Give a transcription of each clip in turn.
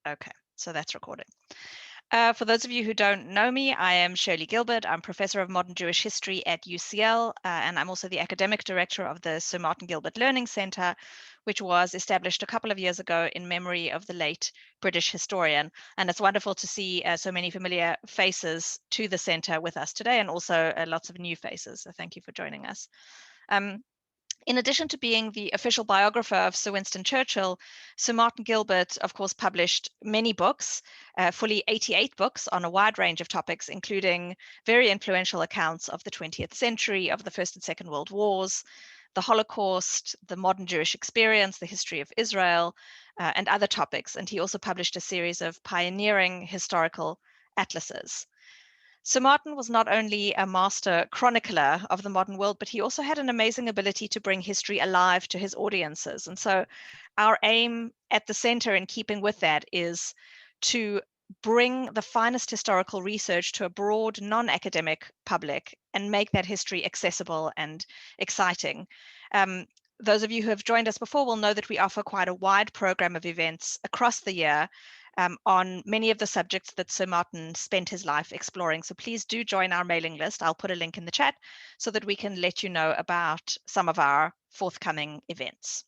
Okay, so that's recording. For those of you who don't know me, I am Shirley Gilbert. I'm Professor of Modern Jewish History at UCL, and I'm also the Academic Director of the Sir Martin Gilbert Learning Centre, which was established a couple of years ago in memory of the late British historian. And it's wonderful to see so many familiar faces to the centre with us today, and also lots of new faces. So thank you for joining us. In addition to being the official biographer of Sir Winston Churchill, Sir Martin Gilbert, of course, published many books, fully 88 books on a wide range of topics, including very influential accounts of the 20th century, of the First and Second World Wars, the Holocaust, the modern Jewish experience, the history of Israel, and other topics. And he also published a series of pioneering historical atlases. Sir Martin was not only a master chronicler of the modern world, but he also had an amazing ability to bring history alive to his audiences. And so our aim at the center, in keeping with that, is to bring the finest historical research to a broad non-academic public and make that history accessible and exciting. Those of you who have joined us before will know that we offer quite a wide program of events across the year on many of the subjects that Sir Martin spent his life exploring. So please do join our mailing list. I'll put a link in the chat so that we can let you know about some of our forthcoming events.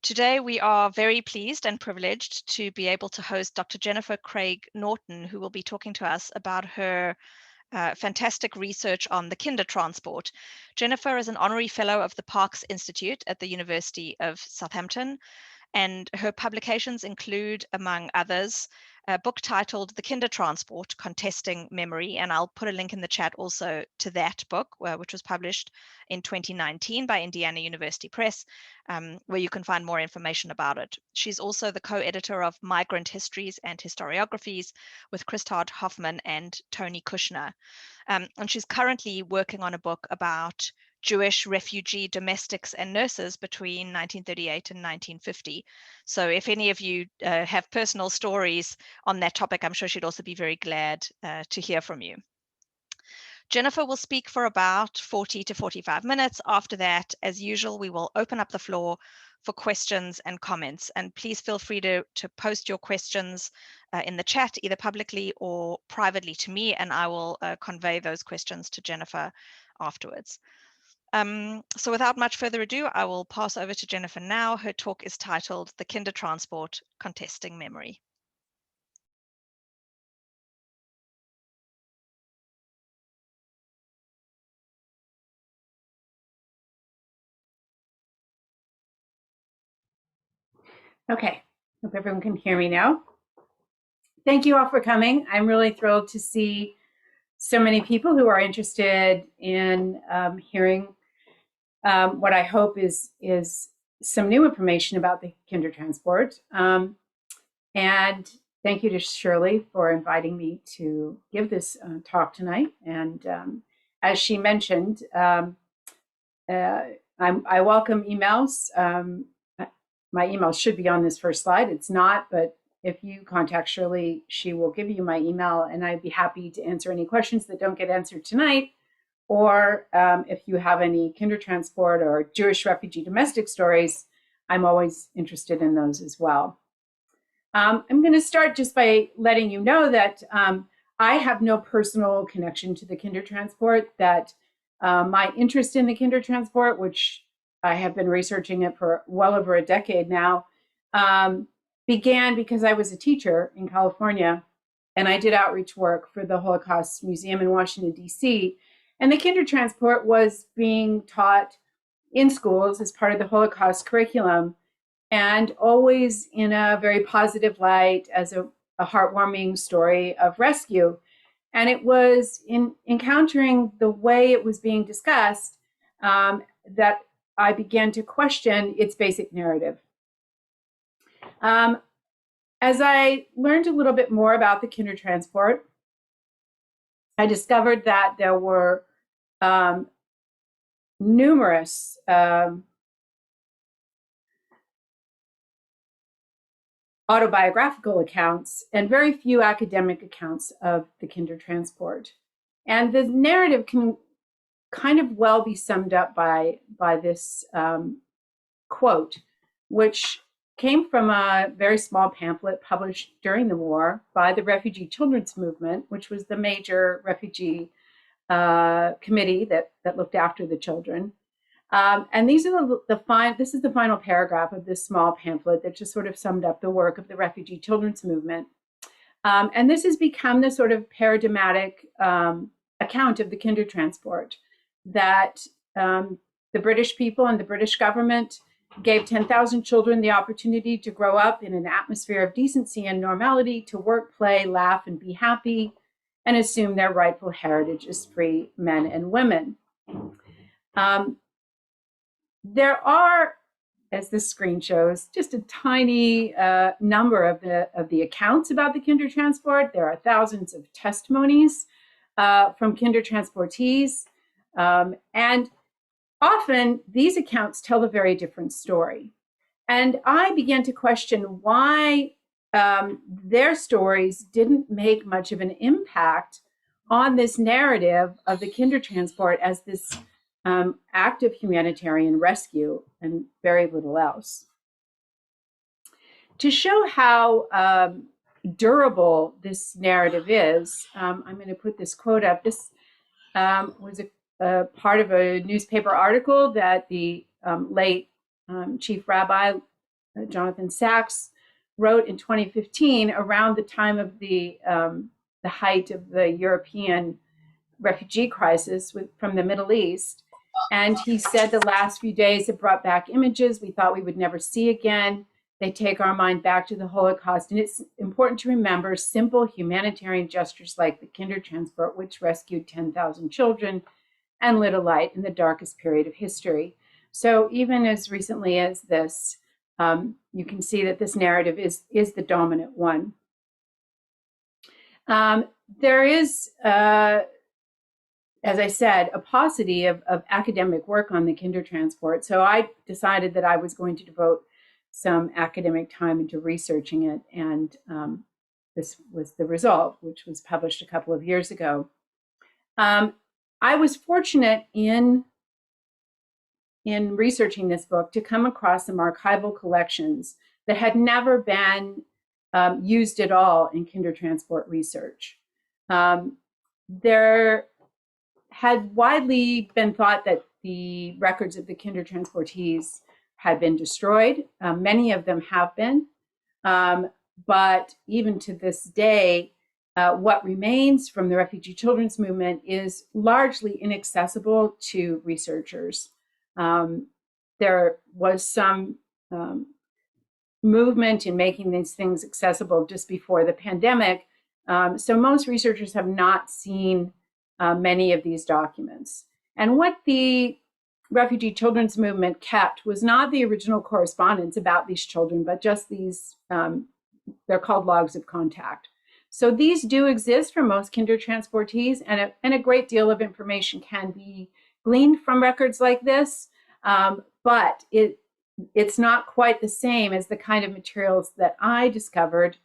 Today, we are very pleased and privileged to be able to host Dr. Jennifer Craig-Norton, who will be talking to us about her fantastic research on the Kindertransport. Jennifer is an honorary fellow of the Parkes Institute at the University of Southampton, and her publications include, among others, a book titled The Kindertransport, Contesting Memory, and I'll put a link in the chat also to that book, which was published in 2019 by Indiana University Press, where you can find more information about it. She's also the co-editor of Migrant Histories and Historiographies with Christard Hoffman and Tony Kushner. And she's currently working on a book about Jewish refugee domestics and nurses between 1938 and 1950. So if any of you have personal stories on that topic, I'm sure she'd also be very glad to hear from you. Jennifer will speak for about 40 to 45 minutes. After that, as usual, we will open up the floor for questions and comments. And please feel free to post your questions in the chat, either publicly or privately to me, and I will convey those questions to Jennifer afterwards. So without much further ado, I will pass over to Jennifer now. Her talk is titled The Kindertransport, Contesting Memory. Okay, hope everyone can hear me now. Thank you all for coming. I'm really thrilled to see so many people who are interested in hearing what I hope is some new information about the Kindertransport. And thank you to Shirley for inviting me to give this talk tonight. And as she mentioned, I welcome emails. My email should be on this first slide. It's not, but if you contact Shirley, she will give you my email, and I'd be happy to answer any questions that don't get answered tonight. Or if you have any Kindertransport or Jewish refugee domestic stories, I'm always interested in those as well. I'm going to start just by letting you know that I have no personal connection to the Kindertransport, that my interest in the Kindertransport, which I have been researching it for well over a decade now, began because I was a teacher in California, and I did outreach work for the Holocaust Museum in Washington, D.C., and the Kindertransport was being taught in schools as part of the Holocaust curriculum, and always in a very positive light as a heartwarming story of rescue. And it was in encountering the way it was being discussed that I began to question its basic narrative. As I learned a little bit more about the Kindertransport, I discovered that there were numerous autobiographical accounts and very few academic accounts of the Kindertransport. And the narrative can kind of well be summed up by this quote, which came from a very small pamphlet published during the war by the Refugee Children's Movement, which was the major refugee committee that looked after the children. And these are this is the final paragraph of this small pamphlet that just sort of summed up the work of the Refugee Children's Movement. And this has become the sort of paradigmatic account of the Kindertransport, that the British people and the British government gave 10,000 children the opportunity to grow up in an atmosphere of decency and normality, to work, play, laugh, and be happy, and assume their rightful heritage as free men and women. There are, as this screen shows, just a tiny number of the accounts about the Kindertransport. There are thousands of testimonies from Kindertransportees, and often these accounts tell a very different story. And I began to question why their stories didn't make much of an impact on this narrative of the Kindertransport as this act of humanitarian rescue and very little else. To show how durable this narrative is, I'm going to put this quote up. This was a part of a newspaper article that the late Chief Rabbi Jonathan Sachs wrote in 2015, around the time of the height of the European refugee crisis from the Middle East. And he said the last few days have brought back images we thought we would never see again. They take our mind back to the Holocaust. And it's important to remember simple humanitarian gestures like the Kindertransport, which rescued 10,000 children and lit a light in the darkest period of history. So even as recently as this, you can see that this narrative is the dominant one. There is, as I said, a paucity of academic work on the Kindertransport. So I decided that I was going to devote some academic time into researching it. And this was the result, which was published a couple of years ago. I was fortunate in researching this book to come across some archival collections that had never been used at all in Kindertransport research. There had widely been thought that the records of the Kindertransportees had been destroyed. Many of them have been, but even to this day, what remains from the Refugee Children's Movement is largely inaccessible to researchers. There was some movement in making these things accessible just before the pandemic. So most researchers have not seen many of these documents. And what the Refugee Children's Movement kept was not the original correspondence about these children, but just these, they're called logs of contact. So these do exist for most Kindertransportees, and a great deal of information can be gleaned from records like this, but it's not quite the same as the kind of materials that I discovered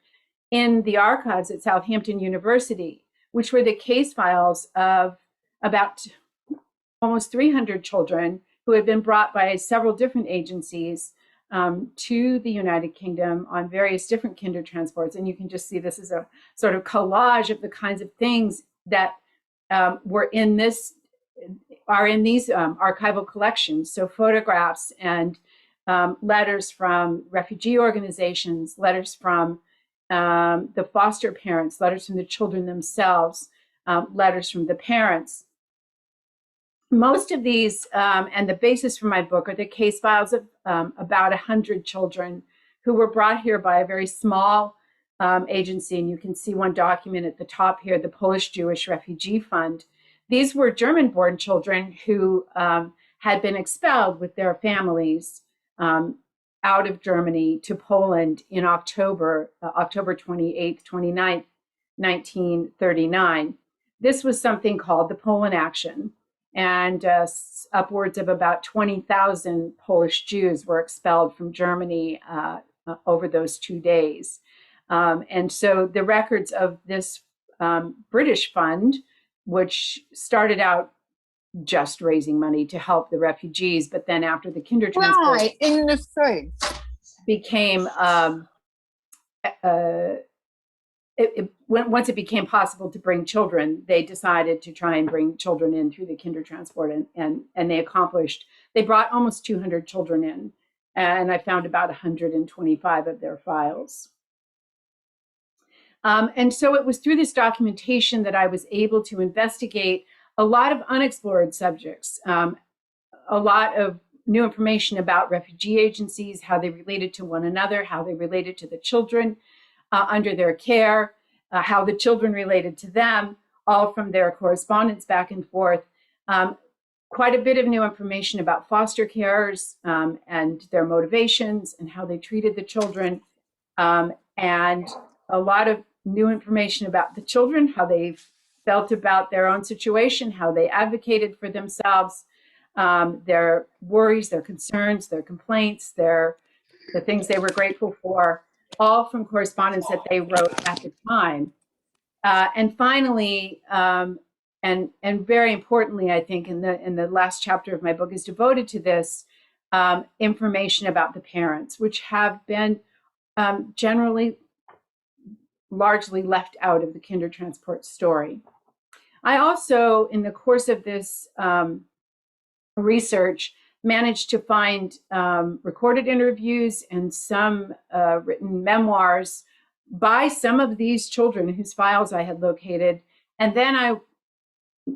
in the archives at Southampton University, which were the case files of about almost 300 children who had been brought by several different agencies to the United Kingdom on various different Kindertransports. And you can just see this is a sort of collage of the kinds of things that are in these archival collections. So photographs and letters from refugee organizations, letters from the foster parents, letters from the children themselves, letters from the parents. Most of these, and the basis for my book, are the case files of about 100 children who were brought here by a very small agency. And you can see one document at the top here, the Polish Jewish Refugee Fund. These were German-born children who had been expelled with their families out of Germany to Poland in October 28th, 29th, 1939. This was something called the Poland Action. And upwards of about 20,000 Polish Jews were expelled from Germany over those 2 days. And so the records of this British fund, which started out just raising money to help the refugees, but then after the Kindertransport... Right, in the face. became once it became possible to bring children, they decided to try and bring children in through the Kindertransport, and they brought almost 200 children in, and I found about 125 of their files. And so it was through this documentation that I was able to investigate a lot of unexplored subjects, a lot of new information about refugee agencies, how they related to one another, how they related to the children under their care, how the children related to them, all from their correspondence back and forth. Quite a bit of new information about foster carers and their motivations and how they treated the children, and a lot of new information about the children, how they felt about their own situation, how they advocated for themselves, their worries, their concerns, their complaints, the things they were grateful for, all from correspondence that they wrote at the time. And finally, and very importantly, I think in the last chapter of my book is devoted to this, information about the parents, which have been generally largely left out of the Kindertransport story. I also, in the course of this research, managed to find recorded interviews and some written memoirs by some of these children whose files I had located. And then I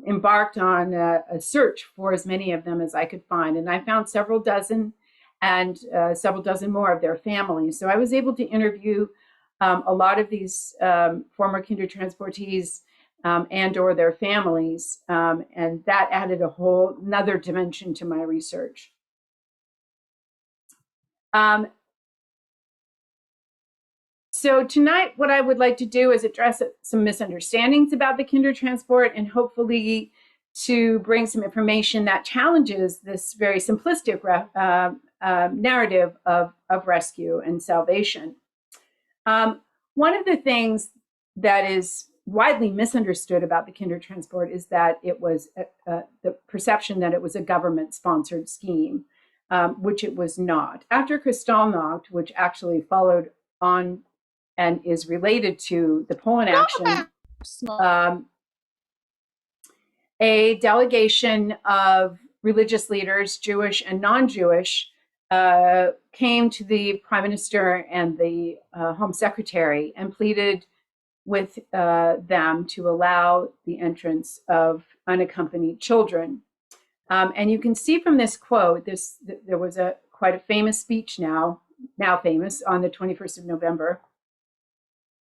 embarked on a search for as many of them as I could find. And I found several dozen and several dozen more of their families. So I was able to interview a lot of these former Kindertransportees and or their families, and that added a whole another dimension to my research. So tonight, what I would like to do is address some misunderstandings about the Kindertransport, and hopefully to bring some information that challenges this very simplistic narrative of rescue and salvation. One of the things that is widely misunderstood about the Kindertransport is that it was the perception that it was a government-sponsored scheme, which it was not. After Kristallnacht, which actually followed on and is related to the Poland action, a delegation of religious leaders, Jewish and non-Jewish, came to the Prime Minister and the Home Secretary and pleaded with them to allow the entrance of unaccompanied children. And you can see from this quote, there was quite a famous speech now famous, on the 21st of November,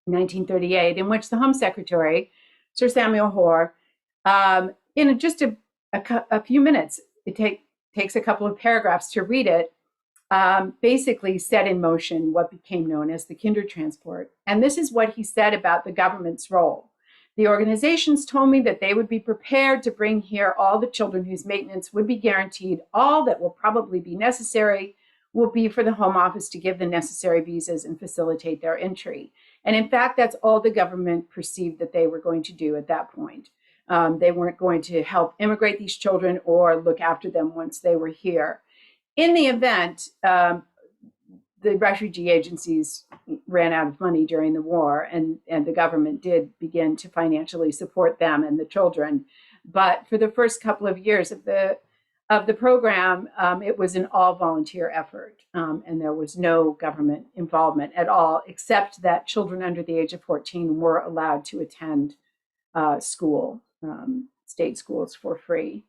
1938, in which the Home Secretary, Sir Samuel Hoare, in just a few minutes, it takes a couple of paragraphs to read it, basically set in motion what became known as the Kindertransport. And this is what he said about the government's role. The organizations told me that they would be prepared to bring here all the children whose maintenance would be guaranteed. All that will probably be necessary will be for the Home Office to give the necessary visas and facilitate their entry. And in fact, that's all the government perceived that they were going to do at that point. They weren't going to help immigrate these children or look after them once they were here. In the event, the refugee agencies ran out of money during the war, and the government did begin to financially support them and the children. But for the first couple of years of the program, it was an all-volunteer effort, and there was no government involvement at all, except that children under the age of 14 were allowed to attend school, state schools, for free.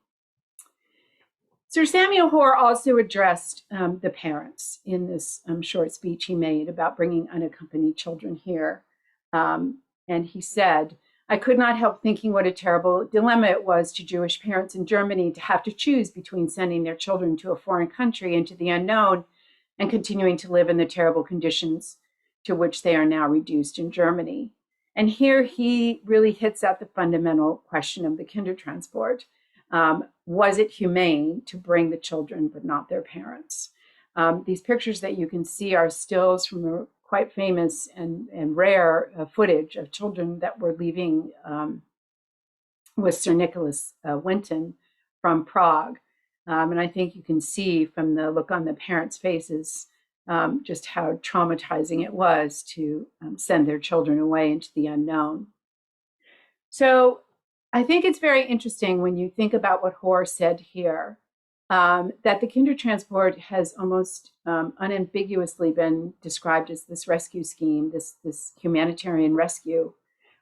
Sir Samuel Hoare also addressed the parents in this short speech he made about bringing unaccompanied children here. And he said, "I could not help thinking what a terrible dilemma it was to Jewish parents in Germany to have to choose between sending their children to a foreign country into the unknown and continuing to live in the terrible conditions to which they are now reduced in Germany." And here he really hits at the fundamental question of the Kindertransport. Was it humane to bring the children but not their parents? These pictures that you can see are stills from a quite famous and rare footage of children that were leaving with Sir Nicholas Winton from Prague. And I think you can see from the look on the parents' faces just how traumatizing it was to send their children away into the unknown. So I think it's very interesting when you think about what Hoare said here, that the Kindertransport has almost unambiguously been described as this rescue scheme, this humanitarian rescue,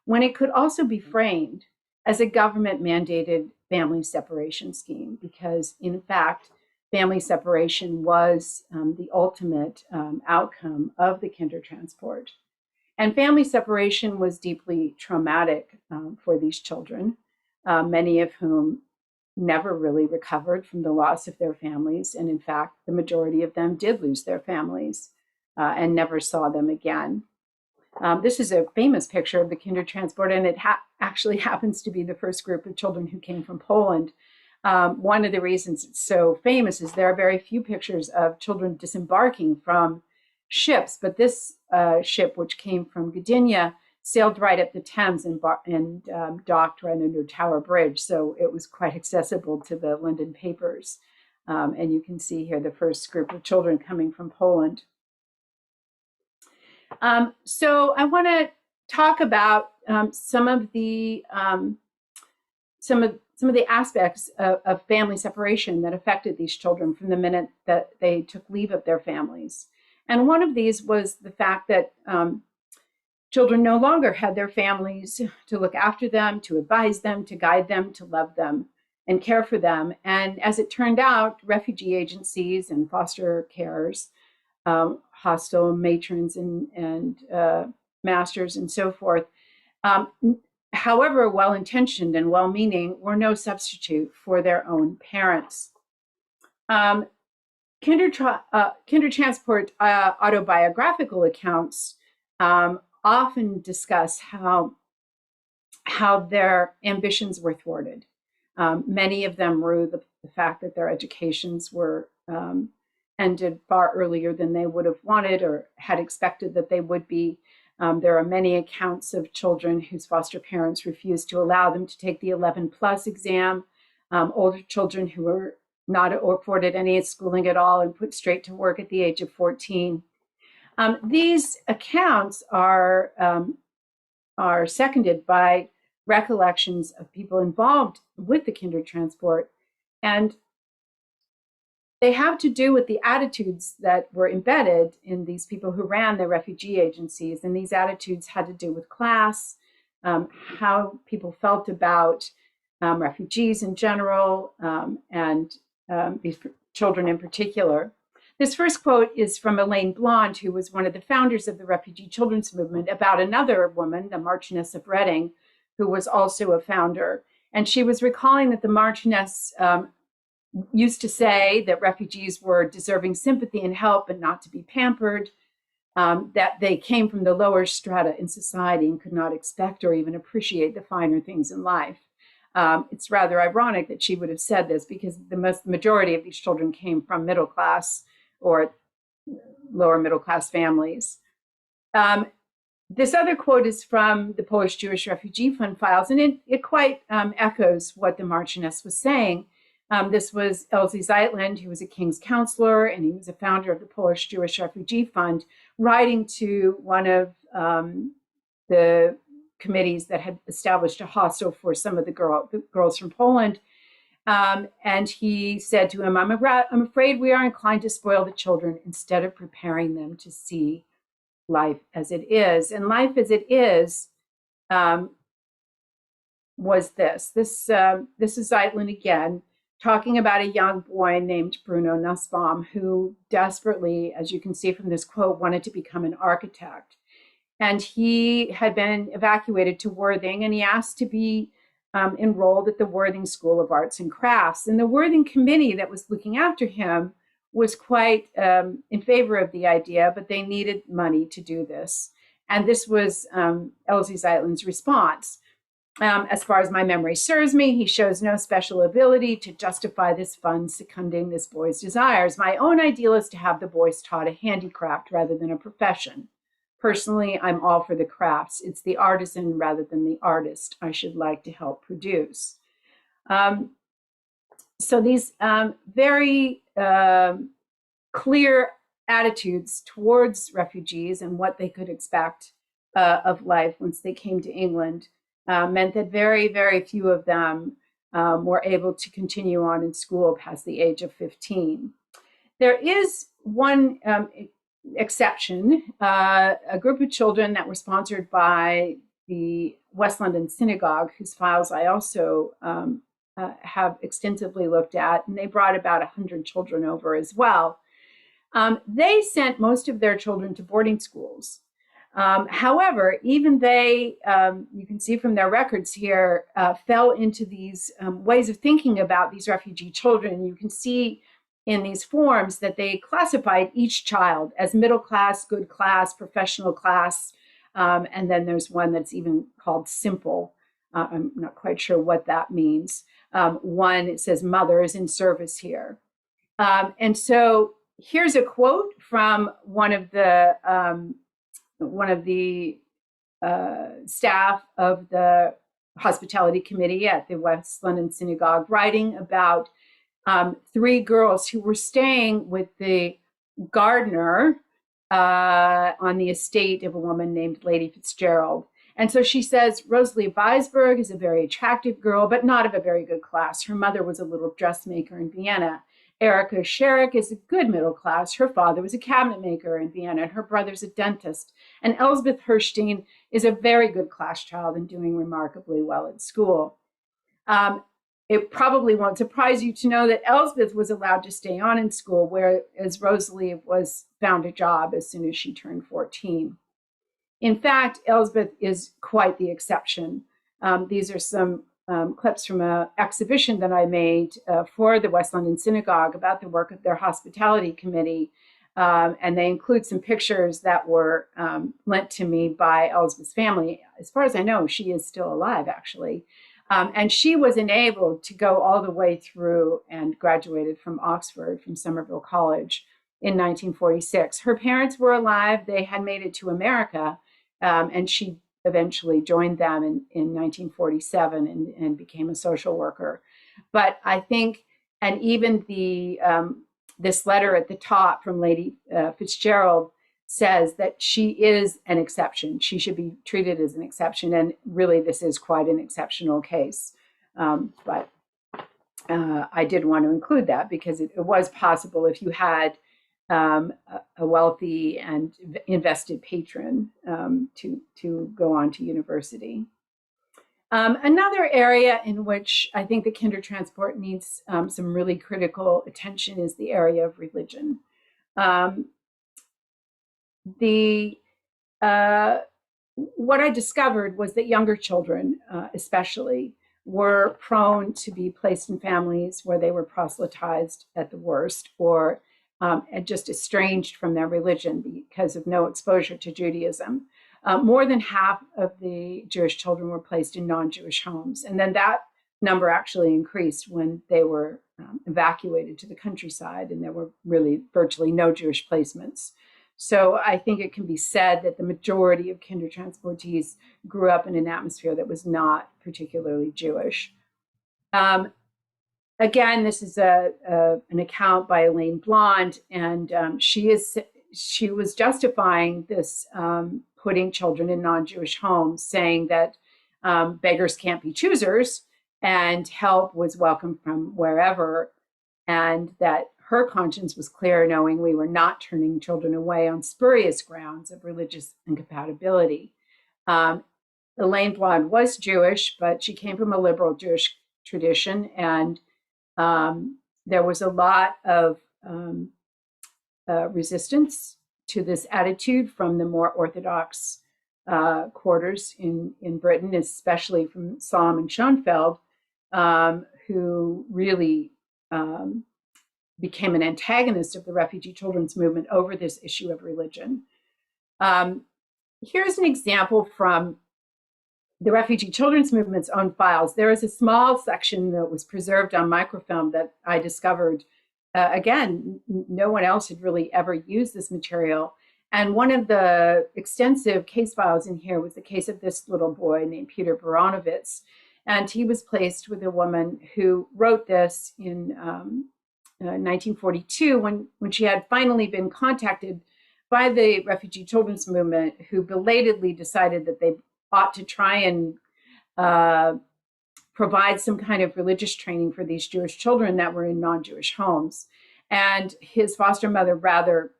when it could also be framed as a government-mandated family separation scheme, because in fact, family separation was the ultimate outcome of the Kindertransport. And family separation was deeply traumatic for these children, many of whom never really recovered from the loss of their families. And in fact, the majority of them did lose their families and never saw them again. This is a famous picture of the Kindertransport, and it actually happens to be the first group of children who came from Poland. One of the reasons it's so famous is there are very few pictures of children disembarking from ships, but this ship, which came from Gdynia, sailed right up the Thames and docked right under Tower Bridge, so it was quite accessible to the London papers. And you can see here the first group of children coming from Poland. So I want to talk about some of the aspects of family separation that affected these children from the minute that they took leave of their families. And one of these was the fact that children no longer had their families to look after them, to advise them, to guide them, to love them, and care for them. And as it turned out, refugee agencies and foster carers, hostel matrons and masters and so forth, however well-intentioned and well-meaning, were no substitute for their own parents. Kindertransport autobiographical accounts often discuss how their ambitions were thwarted. Many of them rue the fact that their educations were ended far earlier than they would have wanted or had expected that they would be. There are many accounts of children whose foster parents refused to allow them to take the 11+ exam, older children who were not afforded any schooling at all and put straight to work at the age of 14. These accounts are seconded by recollections of people involved with the Kindertransport, and they have to do with the attitudes that were embedded in these people who ran the refugee agencies. And these attitudes had to do with class, how people felt about refugees in general, and these children in particular. This first quote is from Elaine Blond, who was one of the founders of the refugee children's movement, about another woman, the Marchioness of Reading, who was also a founder. And she was recalling that the Marchioness used to say that refugees were deserving sympathy and help and not to be pampered, that they came from the lower strata in society and could not expect or even appreciate the finer things in life. It's rather ironic that she would have said this, because the majority of these children came from middle class or lower middle class families. This other quote is from the Polish Jewish Refugee Fund files, and it quite echoes what the Marchioness was saying. This was Elsie Zeitlund, who was a king's counselor, and he was a founder of the Polish Jewish Refugee Fund, writing to one of the committees that had established a hostel for some of the girls from Poland. And he said to him, I'm afraid we are inclined to spoil the children instead of preparing them to see life as it is. And life as it is was this. This is Zeitlund again, talking about a young boy named Bruno Nussbaum, who desperately, as you can see from this quote, wanted to become an architect. And he had been evacuated to Worthing, and he asked to be enrolled at the Worthing School of Arts and Crafts. And the Worthing committee that was looking after him was quite in favor of the idea, but they needed money to do this. And this was Elsie Zeitlund's response. As far as my memory serves me, he shows no special ability to justify this fund seconding this boy's desires. My own ideal is to have the boys taught a handicraft rather than a profession. Personally, I'm all for the crafts. It's the artisan rather than the artist I should like to help produce. So these very clear attitudes towards refugees and what they could expect of life once they came to England meant that very, very few of them were able to continue on in school past the age of 15. There is one exception, a group of children that were sponsored by the West London Synagogue, whose files I also have extensively looked at, and they brought about 100 children over as well. They sent most of their children to boarding schools. However, even they, you can see from their records here, fell into these ways of thinking about these refugee children. You can see in these forms that they classified each child as middle class, good class, professional class, and then there's one that's even called simple. I'm not quite sure what that means. One, it says mother is in service here. And so here's a quote from one of the staff of the hospitality committee at the West London Synagogue, writing about 3 girls who were staying with the gardener on the estate of a woman named Lady Fitzgerald. And so she says, Rosalie Weisberg is a very attractive girl, but not of a very good class. Her mother was a little dressmaker in Vienna. Erica Sherrick is a good middle class. Her father was a cabinet maker in Vienna, and her brother's a dentist. And Elsbeth Hirstein is a very good class child and doing remarkably well at school. It probably won't surprise you to know that Elsbeth was allowed to stay on in school, whereas Rosalie was found a job as soon as she turned 14. In fact, Elsbeth is quite the exception. These are some clips from an exhibition that I made for the West London Synagogue about the work of their hospitality committee. And they include some pictures that were lent to me by Elsbeth's family. As far as I know, she is still alive, actually. And she was enabled to go all the way through and graduated from Oxford, from Somerville College in 1946. Her parents were alive. They had made it to America, and she eventually joined them in 1947 and became a social worker. But I think, and even this letter at the top from Lady Fitzgerald says that she is an exception. She should be treated as an exception. And really, this is quite an exceptional case. But I did want to include that because it was possible if you had a wealthy and invested patron to go on to university. Another area in which I think the Kindertransport needs some really critical attention is the area of religion. What I discovered was that younger children, especially, were prone to be placed in families where they were proselytized at the worst, or just estranged from their religion because of no exposure to Judaism. More than half of the Jewish children were placed in non-Jewish homes. And then that number actually increased when they were evacuated to the countryside, and there were really virtually no Jewish placements. So I think it can be said that the majority of Kindertransportees grew up in an atmosphere that was not particularly Jewish. Again, this is an account by Elaine Blond, and she was justifying this putting children in non-Jewish homes, saying that beggars can't be choosers, and help was welcome from wherever, and that her conscience was clear, knowing we were not turning children away on spurious grounds of religious incompatibility. Elaine Blond was Jewish, but she came from a liberal Jewish tradition, and there was a lot of resistance to this attitude from the more Orthodox quarters in Britain, especially from Somm and Schoenfeld, who really became an antagonist of the refugee children's movement over this issue of religion. Here's an example from the refugee children's movement's own files. There is a small section that was preserved on microfilm that I discovered. Again, no one else had really ever used this material. And one of the extensive case files in here was the case of this little boy named Peter Baranovitz. And he was placed with a woman who wrote this in 1942, when she had finally been contacted by the refugee children's movement, who belatedly decided that they ought to try and provide some kind of religious training for these Jewish children that were in non-Jewish homes. And his foster mother rather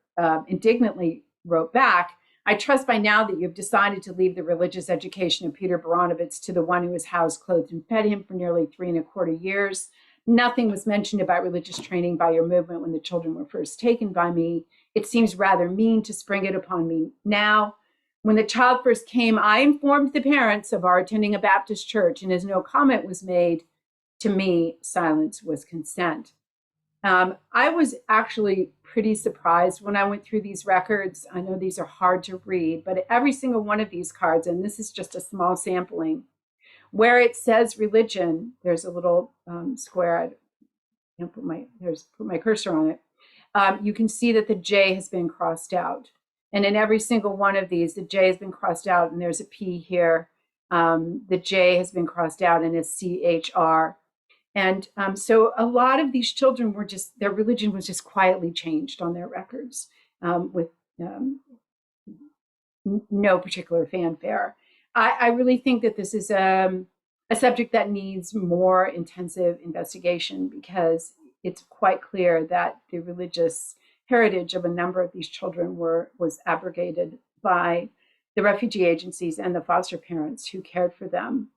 indignantly wrote back, "I trust by now that you've decided to leave the religious education of Peter Baranovitz to the one who has housed, clothed, and fed him for nearly 3¼ years. Nothing was mentioned about religious training by your movement when the children were first taken by me. It seems rather mean to spring it upon me now. When the child first came, I informed the parents of our attending a Baptist church, and as no comment was made to me, silence was consent." I was actually pretty surprised when I went through these records. I know these are hard to read, but every single one of these cards, and this is just a small sampling, where it says religion, there's a little square. I can't put my cursor on it. You can see that the J has been crossed out. And in every single one of these, the J has been crossed out, and there's a P here. The J has been crossed out, and it's CHR. And so a lot of these children were just, their religion was just quietly changed on their records with no particular fanfare. I really think that this is a subject that needs more intensive investigation, because it's quite clear that the religious heritage of a number of these children was abrogated by the refugee agencies and the foster parents who cared for them.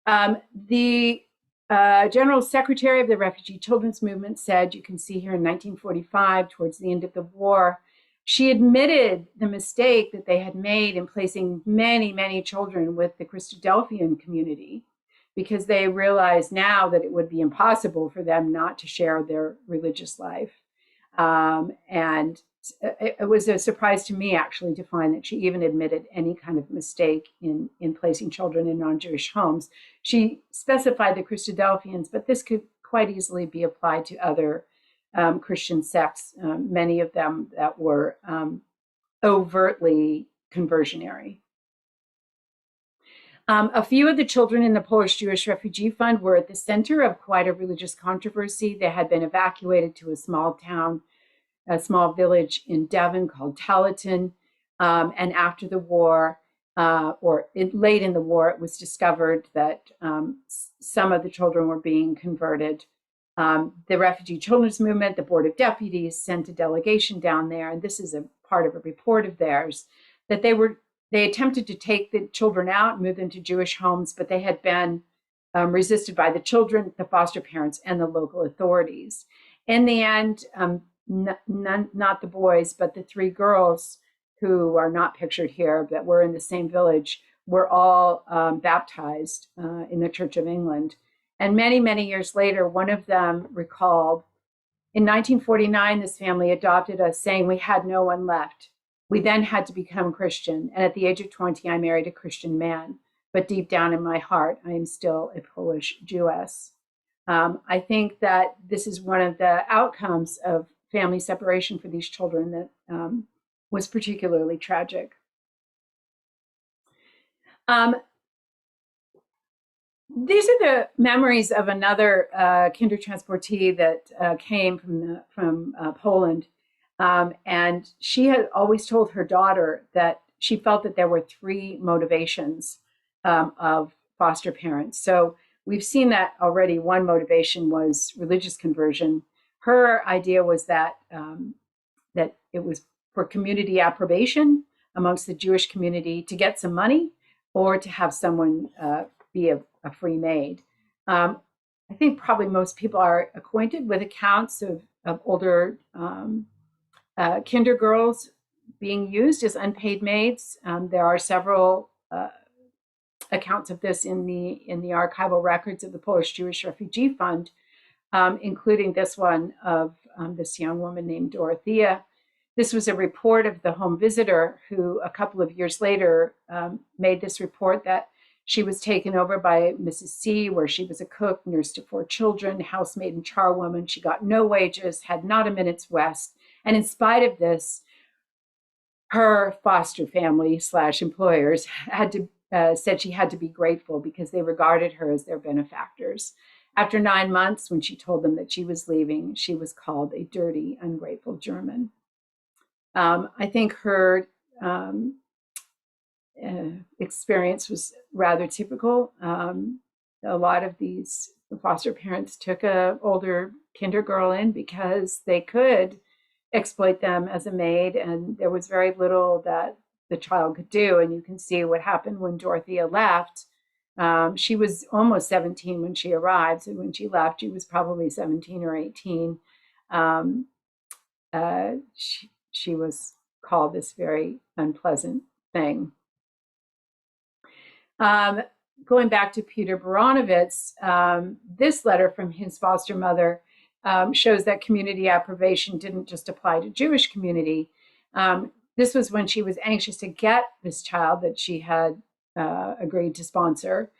The General Secretary of the Refugee Children's Movement said, you can see here in 1945, towards the end of the war, she admitted the mistake that they had made in placing many, many children with the Christadelphian community, because they realized now that it would be impossible for them not to share their religious life. And it was a surprise to me, actually, to find that she even admitted any kind of mistake in placing children in non-Jewish homes. She specified the Christadelphians, but this could quite easily be applied to other Christian sects, many of them that were overtly conversionary. A few of the children in the Polish Jewish Refugee Fund were at the center of quite a religious controversy. They had been evacuated to a small town, a small village in Devon called Tallaton. And after the war, late in the war, it was discovered that some of the children were being converted. The Refugee Children's Movement, the Board of Deputies, sent a delegation down there, and this is a part of a report of theirs, that they attempted to take the children out and move them to Jewish homes, but they had been resisted by the children, the foster parents, and the local authorities. In the end, not the boys, but the 3 girls who are not pictured here, that were in the same village, were all baptized in the Church of England. And many, many years later, one of them recalled, in 1949, this family adopted us, saying we had no one left. We then had to become Christian. And at the age of 20, I married a Christian man. But deep down in my heart, I am still a Polish Jewess. I think that this is one of the outcomes of family separation for these children that was particularly tragic. These are the memories of another Kindertransportee that came from Poland. And she had always told her daughter that she felt that there were 3 motivations of foster parents. So we've seen that already. One motivation was religious conversion. Her idea was that that it was for community approbation amongst the Jewish community, to get some money, or to have someone be a free maid. I think probably most people are acquainted with accounts of older kinder girls being used as unpaid maids. There are several accounts of this in the archival records of the Polish Jewish Refugee Fund, including this one of this young woman named Dorothea. This was a report of the home visitor who, a couple of years later, made this report that she was taken over by Mrs. C, where she was a cook, nurse to 4 children, housemaid and charwoman. She got no wages, had not a minute's rest. And in spite of this, her foster family / employers had to said she had to be grateful, because they regarded her as their benefactors. After 9 months, when she told them that she was leaving, she was called a dirty, ungrateful German. I think her experience was rather typical. A lot of these foster parents took an older kinder girl in because they could exploit them as a maid, and there was very little that the child could do. And you can see what happened when Dorothea left. She was almost 17 when she arrived, and when she left, she was probably 17 or 18. She was called this very unpleasant thing. Going back to Peter Baranovitz, this letter from his foster mother shows that community approbation didn't just apply to Jewish community. This was when she was anxious to get this child that she had agreed to sponsor,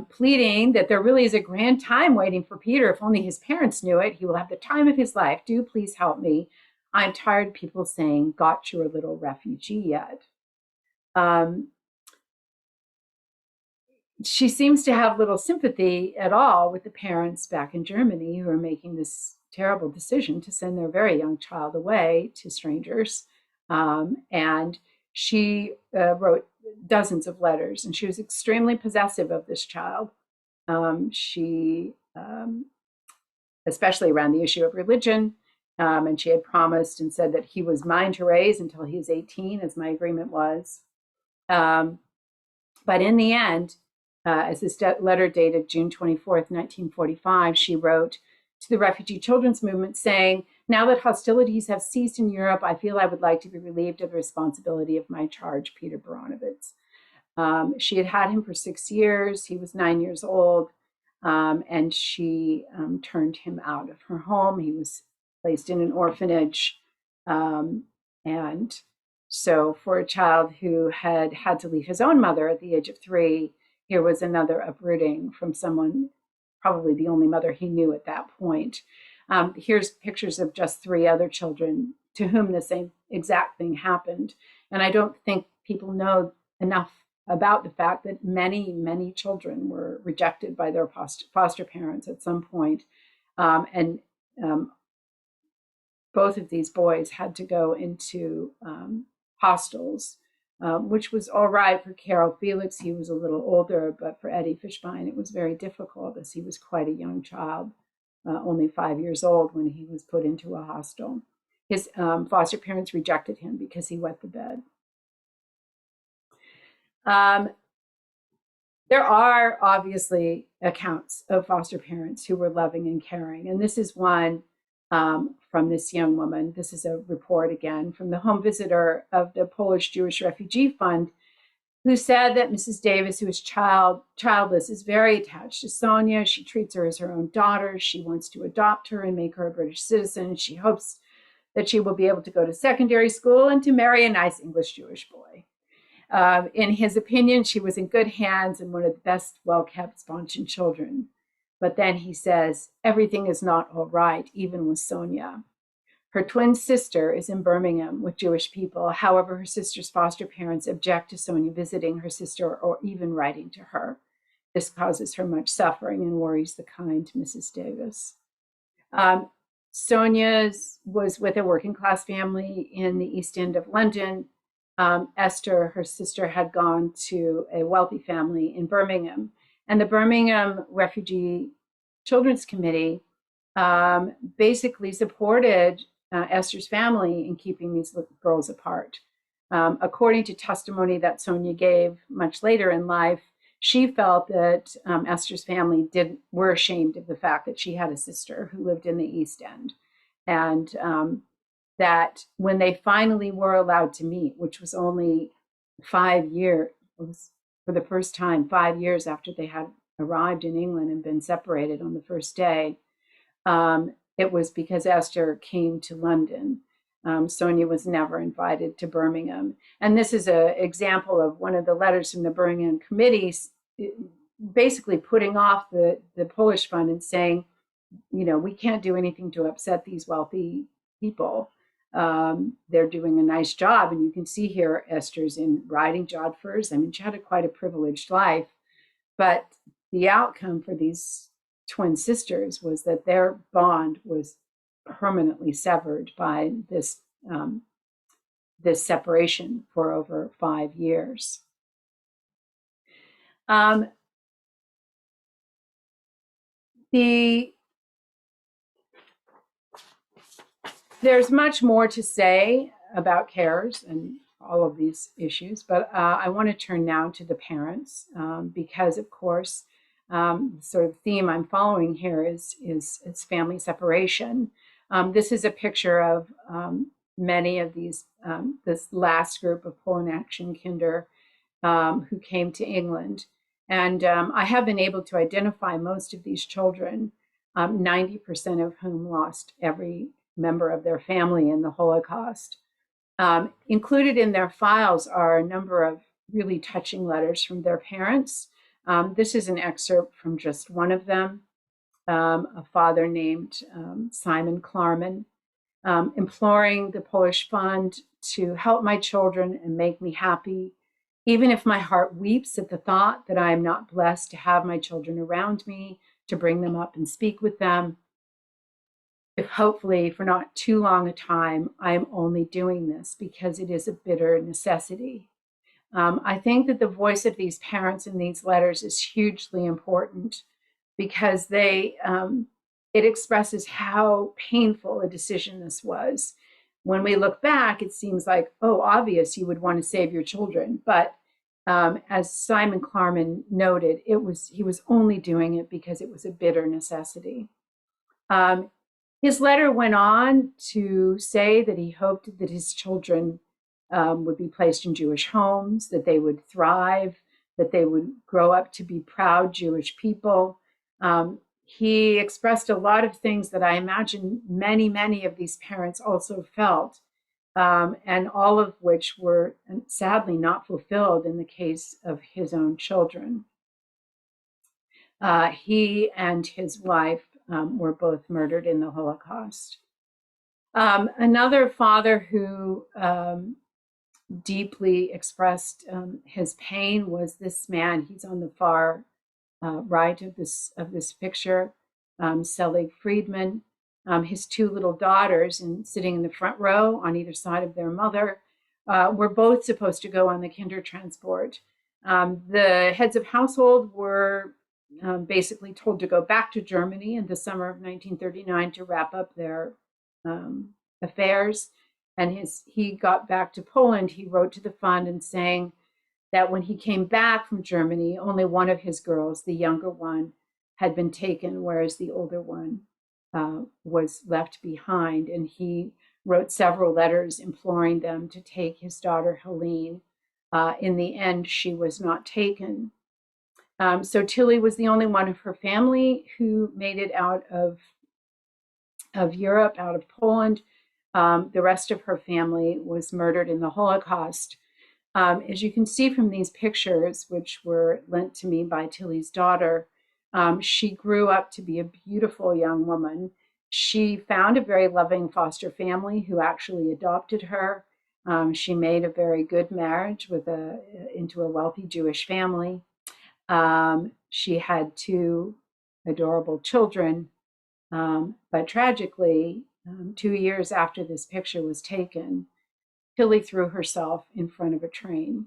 pleading that there really is a grand time waiting for Peter. If only his parents knew it, he will have the time of his life. Do please help me. I'm tired of people saying, got your little refugee yet? She seems to have little sympathy at all with the parents back in Germany who are making this terrible decision to send their very young child away to strangers. And she wrote dozens of letters, and she was extremely possessive of this child. She, especially around the issue of religion, and she had promised and said that he was mine to raise until he was 18, as my agreement was. But in the end, as this letter dated June 24th, 1945, she wrote to the refugee children's movement saying, now that hostilities have ceased in Europe, I feel I would like to be relieved of the responsibility of my charge, Peter Baranovitz. She had had him for 6 years. He was 9 years old, and she turned him out of her home. He was placed in an orphanage. And so for a child who had had to leave his own mother at the age of 3, here was another uprooting from someone, probably the only mother he knew at that point. Here's pictures of just 3 other children to whom the same exact thing happened. And I don't think people know enough about the fact that many, many children were rejected by their foster parents at some point. Both of these boys had to go into hostels, which was all right for Carol Felix. He was a little older, but for Eddie Fishbein, it was very difficult as he was quite a young child, only 5 years old when he was put into a hostel. His foster parents rejected him because he wet the bed. There are obviously accounts of foster parents who were loving and caring, and this is one from this young woman. This is a report again from the home visitor of the Polish Jewish Refugee Fund, who said that Mrs. Davis, who is childless, is very attached to Sonia. She treats her as her own daughter. She wants to adopt her and make her a British citizen. She hopes that she will be able to go to secondary school and to marry a nice English Jewish boy. In his opinion, she was in good hands and one of the best well-kept Sponsian children. But then he says, everything is not all right, even with Sonia. Her twin sister is in Birmingham with Jewish people. However, her sister's foster parents object to Sonia visiting her sister or even writing to her. This causes her much suffering and worries the kind Mrs. Davis. Sonia was with a working class family in the East End of London. Esther, her sister, had gone to a wealthy family in Birmingham. And the Birmingham Refugee Children's Committee basically supported Esther's family in keeping these girls apart. According to testimony that Sonia gave much later in life, she felt that Esther's family were ashamed of the fact that she had a sister who lived in the East End. And that when they finally were allowed to meet, which was only 5 years, it was for the first time 5 years after they had arrived in England and been separated on the first day, it was because Esther came to London. Sonia was never invited to Birmingham. And this is an example of one of the letters from the Birmingham Committee, basically putting off the Polish Fund and saying, you know, we can't do anything to upset these wealthy people. They're doing a nice job. And you can see here, Esther's in riding jodhpurs. I mean, she had quite a privileged life. But the outcome for these twin sisters was that their bond was permanently severed by this separation for over 5 years. There's much more to say about carers and all of these issues, but I want to turn now to the parents because, of course, sort of theme I'm following here is family separation. This is a picture of many of these, this last group of Poland Action Kinder who came to England. And I have been able to identify most of these children, 90% of whom lost every member of their family in the Holocaust. Included in their files are a number of really touching letters from their parents. This is an excerpt from just one of them, a father named Simon Klarman, imploring the Polish Fund to help my children and make me happy, even if my heart weeps at the thought that I am not blessed to have my children around me, to bring them up and speak with them. If hopefully for not too long a time, I am only doing this because it is a bitter necessity. I think that the voice of these parents in these letters is hugely important because it expresses how painful a decision this was. When we look back, it seems like, oh, obvious you would want to save your children. But as Simon Klarman noted, he was only doing it because it was a bitter necessity. His letter went on to say that he hoped that his children would be placed in Jewish homes, that they would thrive, that they would grow up to be proud Jewish people. He expressed a lot of things that I imagine many, many of these parents also felt, and all of which were sadly not fulfilled in the case of his own children. He and his wife were both murdered in the Holocaust. Another father who deeply expressed his pain was this man. He's on the far right of this picture, Selig Friedman. His two little daughters, and sitting in the front row on either side of their mother, were both supposed to go on the Kindertransport. The heads of household were basically told to go back to Germany in the summer of 1939 to wrap up their affairs. And he got back to Poland. He wrote to the fund and saying that when he came back from Germany, only one of his girls, the younger one, had been taken, whereas the older one was left behind. And he wrote several letters imploring them to take his daughter, Helene. In the end, she was not taken. So Tilly was the only one of her family who made it out of Europe, out of Poland. The rest of her family was murdered in the Holocaust. As you can see from these pictures, which were lent to me by Tilly's daughter, she grew up to be a beautiful young woman. She found a very loving foster family who actually adopted her. She made a very good marriage into a wealthy Jewish family. She had two adorable children, but tragically, 2 years after this picture was taken, Tilly threw herself in front of a train.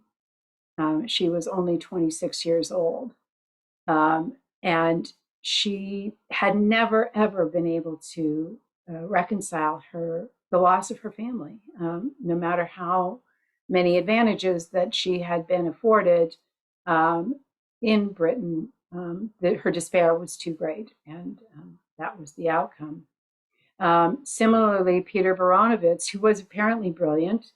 She was only 26 years old, and she had never, ever been able to reconcile the loss of her family, no matter how many advantages that she had been afforded. In Britain, her despair was too great, and that was the outcome. Similarly, Peter Baranovitz, who was apparently brilliant,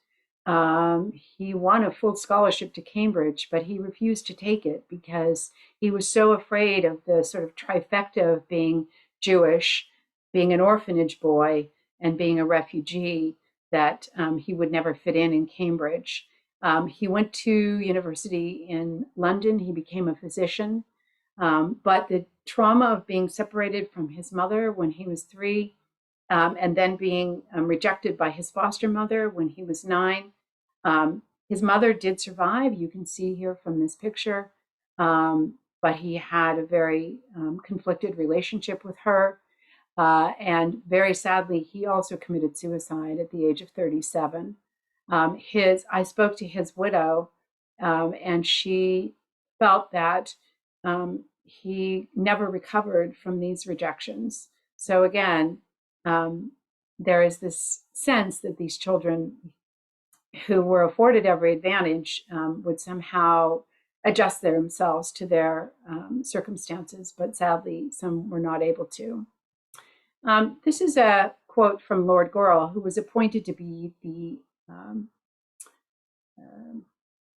he won a full scholarship to Cambridge, but he refused to take it because he was so afraid of the sort of trifecta of being Jewish, being an orphanage boy, and being a refugee that he would never fit in Cambridge. He went to university in London. He became a physician. But the trauma of being separated from his mother when he was 3, and then being rejected by his foster mother when he was 9. His mother did survive. You can see here from this picture. but he had a very conflicted relationship with her. And very sadly, he also committed suicide at the age of 37. I spoke to his widow, and she felt that he never recovered from these rejections. So again, there is this sense that these children who were afforded every advantage would somehow adjust themselves to their circumstances, but sadly, some were not able to. This is a quote from Lord Goral, who was appointed to be the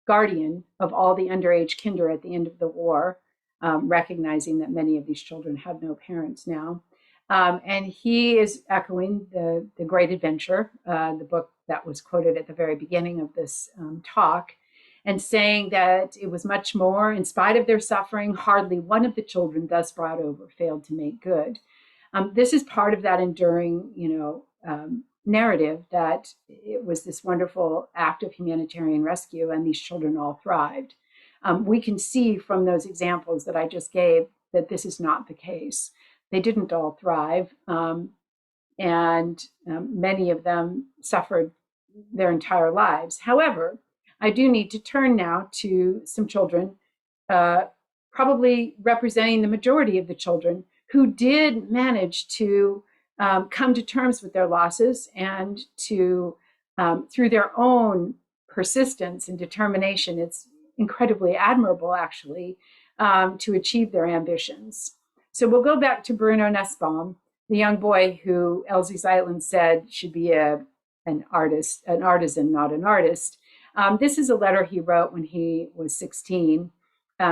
guardian of all the underage kinder at the end of the war, recognizing that many of these children have no parents now. And he is echoing the Great Adventure, the book that was quoted at the very beginning of this talk, and saying that it was much more, in spite of their suffering, hardly one of the children thus brought over failed to make good. This is part of that enduring, narrative that it was this wonderful act of humanitarian rescue and these children all thrived. We can see from those examples that I just gave that this is not the case. They didn't all thrive, and many of them suffered their entire lives. However, I do need to turn now to some children, probably representing the majority of the children who did manage to come to terms with their losses and to, through their own persistence and determination, it's incredibly admirable, actually, to achieve their ambitions. So we'll go back to Bruno Nussbaum, the young boy who Elsie Zeitlin said should be an artisan, not an artist. This is a letter he wrote when he was 16.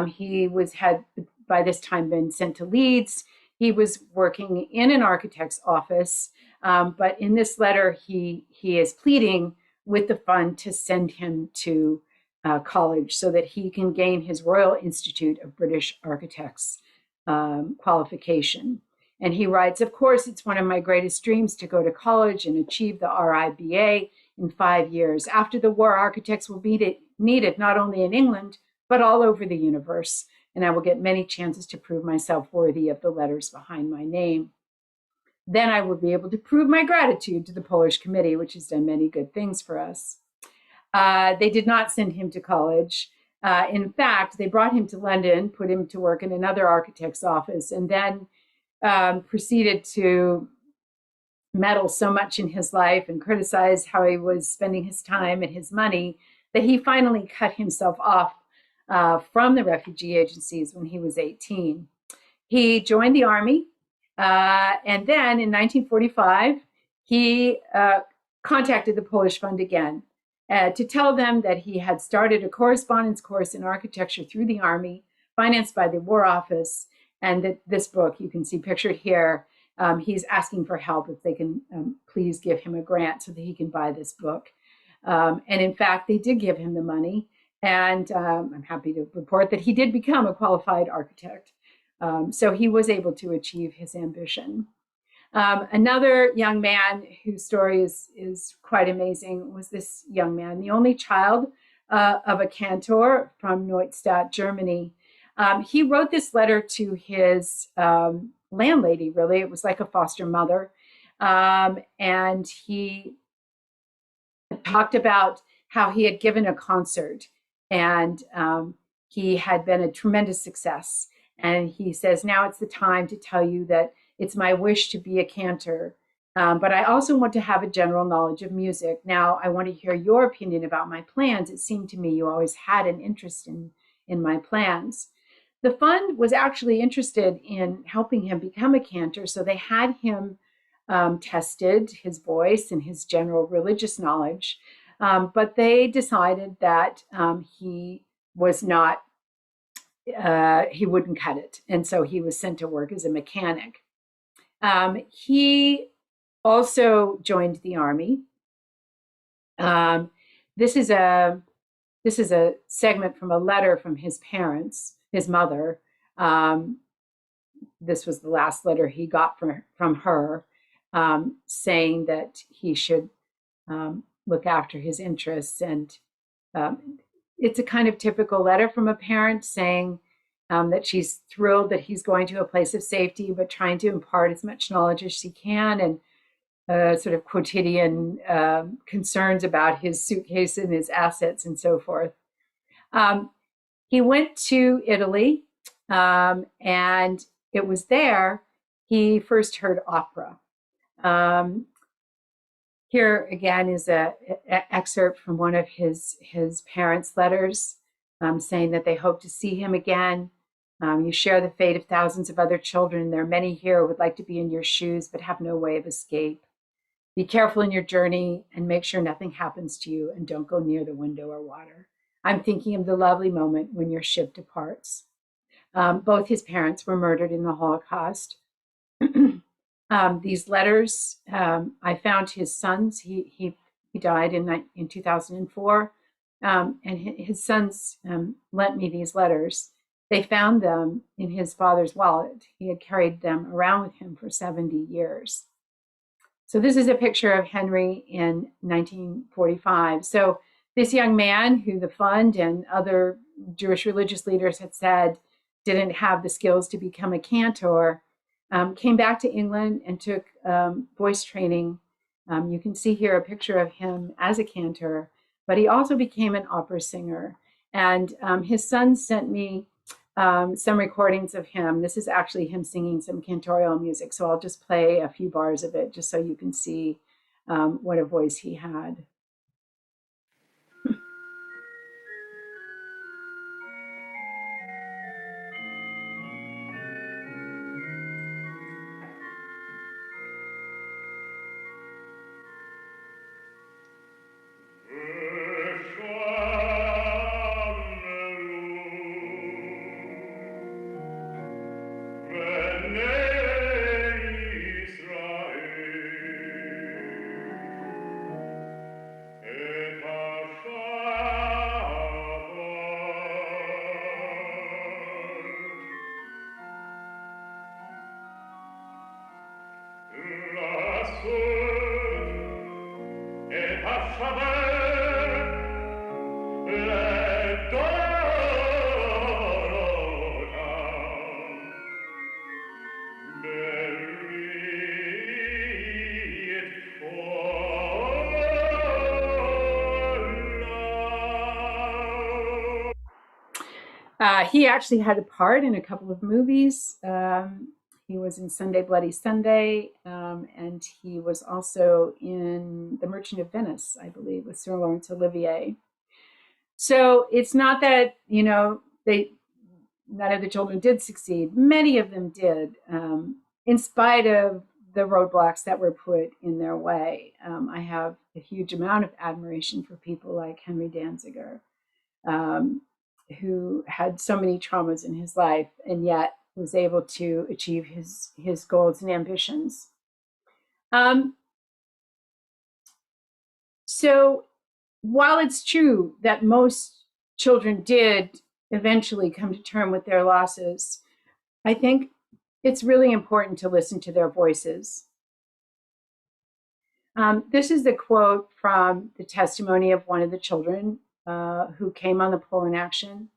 He had by this time been sent to Leeds. He was working in an architect's office, but in this letter, he is pleading with the fund to send him to college so that he can gain his Royal Institute of British Architects qualification. And he writes, "Of course, it's one of my greatest dreams to go to college and achieve the RIBA in 5 years. After the war, architects will be needed not only in England, but all over the universe. And I will get many chances to prove myself worthy of the letters behind my name. Then I will be able to prove my gratitude to the Polish Committee, which has done many good things for us." They did not send him to college. In fact, they brought him to London, put him to work in another architect's office, and then proceeded to meddle so much in his life and criticize how he was spending his time and his money that he finally cut himself off from the refugee agencies when he was 18. He joined the army, and then in 1945, he contacted the Polish Fund again to tell them that he had started a correspondence course in architecture through the army, financed by the War Office, and that this book, you can see pictured here, he's asking for help if they can please give him a grant so that he can buy this book. And in fact, they did give him the money. And I'm happy to report that he did become a qualified architect. So he was able to achieve his ambition. Another young man whose story is quite amazing was this young man, the only child of a cantor from Neustadt, Germany. He wrote this letter to his landlady, really. It was like a foster mother. And he talked about how he had given a concert and he had been a tremendous success. And he says, "Now it's the time to tell you that it's my wish to be a cantor, but I also want to have a general knowledge of music. Now, I want to hear your opinion about my plans. It seemed to me you always had an interest in my plans." The fund was actually interested in helping him become a cantor, so they had him tested, his voice and his general religious knowledge, but they decided that he was not, he wouldn't cut it, and so he was sent to work as a mechanic. He also joined the army. This is a segment from a letter from his parents, his mother. This was the last letter he got from her, saying that he should look after his interests. And it's a kind of typical letter from a parent saying, that she's thrilled that he's going to a place of safety, but trying to impart as much knowledge as she can, and sort of quotidian concerns about his suitcase and his assets and so forth. He went to Italy, and it was there he first heard opera. Here again is an excerpt from one of his parents' letters, saying that they hope to see him again. You share the fate of thousands of other children. There are many here who would like to be in your shoes but have no way of escape. Be careful in your journey and make sure nothing happens to you, and don't go near the window or water. I'm thinking of the lovely moment when your ship departs. Both his parents were murdered in the Holocaust. These letters, I found his sons. He died in 2004, and his sons lent me these letters. They found them in his father's wallet. He had carried them around with him for 70 years. So this is a picture of Henry in 1945. So this young man, who the fund and other Jewish religious leaders had said didn't have the skills to become a cantor, came back to England and took voice training. You can see here a picture of him as a cantor, but he also became an opera singer. And his son sent me some recordings of him. This is actually him singing some cantorial music. So I'll just play a few bars of it just so you can see what a voice he had. He actually had a part in a couple of movies. He was in Sunday Bloody Sunday, and he was also in The Merchant of Venice, I believe, with Sir Laurence Olivier. So it's not that, none of the children did succeed. Many of them did, in spite of the roadblocks that were put in their way. I have a huge amount of admiration for people like Henry Danziger, who had so many traumas in his life and yet was able to achieve his goals and ambitions. So while it's true that most children did eventually come to terms with their losses, I think it's really important to listen to their voices. This is the quote from the testimony of one of the children who came on the pole in action.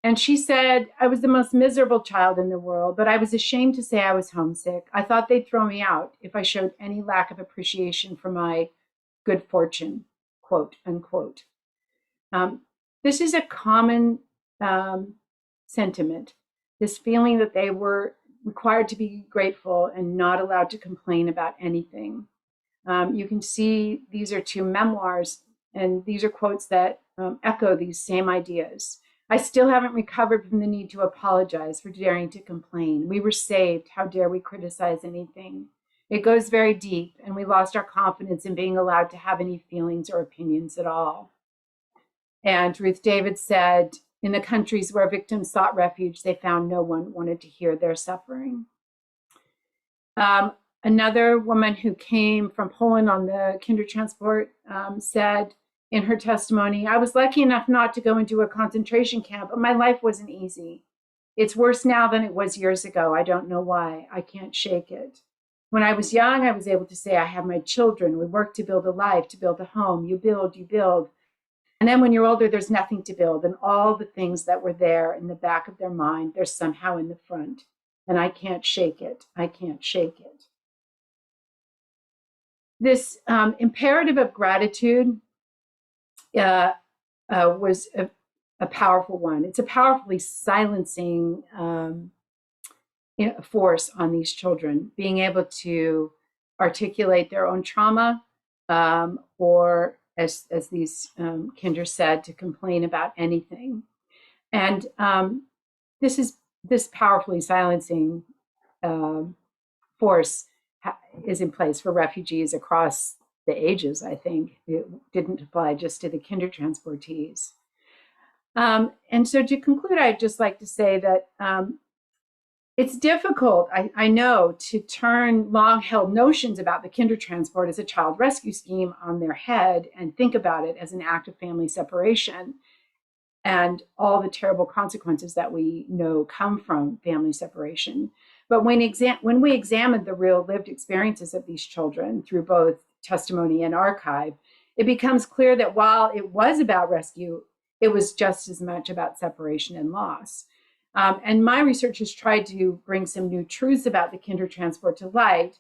And she said, "I was the most miserable child in the world, but I was ashamed to say I was homesick. I thought they'd throw me out if I showed any lack of appreciation for my good fortune," quote unquote. This is a common sentiment, this feeling that they were required to be grateful and not allowed to complain about anything. You can see these are two memoirs, and these are quotes that echo these same ideas. "I still haven't recovered from the need to apologize for daring to complain. We were saved. How dare we criticize anything? It goes very deep, and we lost our confidence in being allowed to have any feelings or opinions at all." And Ruth David said, "In the countries where victims sought refuge, they found no one wanted to hear their suffering." Another woman who came from Poland on the Kindertransport said in her testimony, "I was lucky enough not to go into a concentration camp, but my life wasn't easy. It's worse now than it was years ago. I don't know why. I can't shake it. When I was young, I was able to say, I have my children. We work to build a life, to build a home. You build, you build. And then when you're older, there's nothing to build. And all the things that were there in the back of their mind, they're somehow in the front. And I can't shake it. I can't shake it. This imperative of gratitude was a powerful one. It's a powerfully silencing force on these children, being able to articulate their own trauma, or as these kinder said, to complain about anything. And this powerfully silencing force is in place for refugees across the ages. I think it didn't apply just to the Kindertransportees. And so to conclude, I'd just like to say that it's difficult, I know, to turn long-held notions about the Kindertransport as a child rescue scheme on their head and think about it as an act of family separation and all the terrible consequences that we know come from family separation. But when we examine the real lived experiences of these children through both testimony and archive, it becomes clear that while it was about rescue, it was just as much about separation and loss. And my research has tried to bring some new truths about the Kindertransport to light,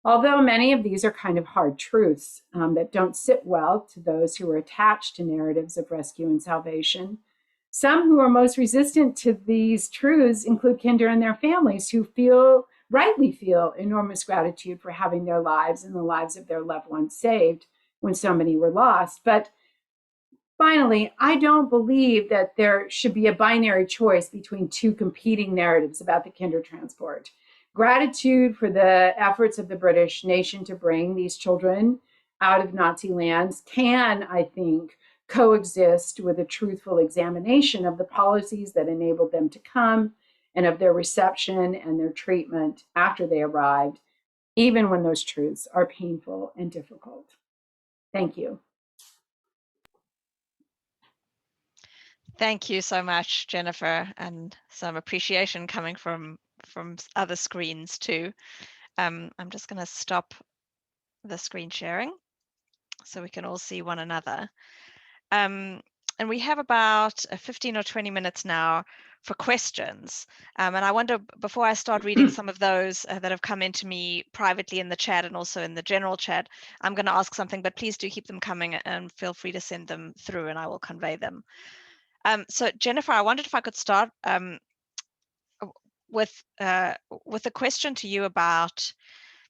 although many of these are kind of hard truths that don't sit well to those who are attached to narratives of rescue and salvation. Some who are most resistant to these truths include kinder and their families, who rightly feel enormous gratitude for having their lives and the lives of their loved ones saved when so many were lost. But finally, I don't believe that there should be a binary choice between two competing narratives about the Kindertransport. Gratitude for the efforts of the British nation to bring these children out of Nazi lands can, I think, coexist with a truthful examination of the policies that enabled them to come and of their reception and their treatment after they arrived, even when those truths are painful and difficult. Thank you. Thank you so much, Jennifer, and some appreciation coming from other screens too. I'm just going to stop the screen sharing so we can all see one another. And we have about 15 or 20 minutes now for questions. And I wonder, before I start reading some of those that have come into me privately in the chat and also in the general chat, I'm going to ask something, but please do keep them coming and feel free to send them through and I will convey them. So Jennifer, I wondered if I could start with a question to you about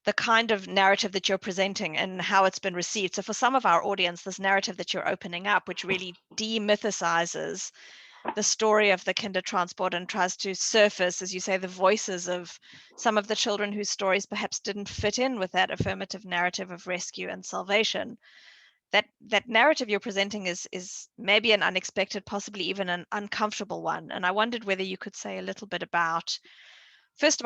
the kind of narrative that you're presenting and how it's been received. So for some of our audience, this narrative that you're opening up, which really demythicizes the story of the Kindertransport and tries to surface, as you say, the voices of some of the children whose stories perhaps didn't fit in with that affirmative narrative of rescue and salvation. That narrative you're presenting is maybe an unexpected, possibly even an uncomfortable one. And I wondered whether you could say a little bit about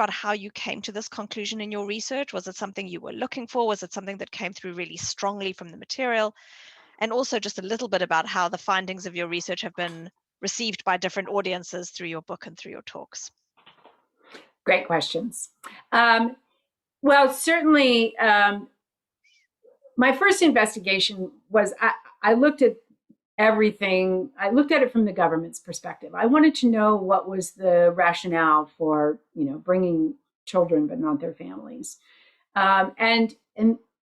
how you came to this conclusion in your research. Was it something you were looking for? Was it something that came through really strongly from the material? And also just a little bit about how the findings of your research have been received by different audiences through your book and through your talks. Great questions. Well, certainly, my first investigation was I looked at everything. I looked at it from the government's perspective. I wanted to know what was the rationale for, bringing children but not their families. And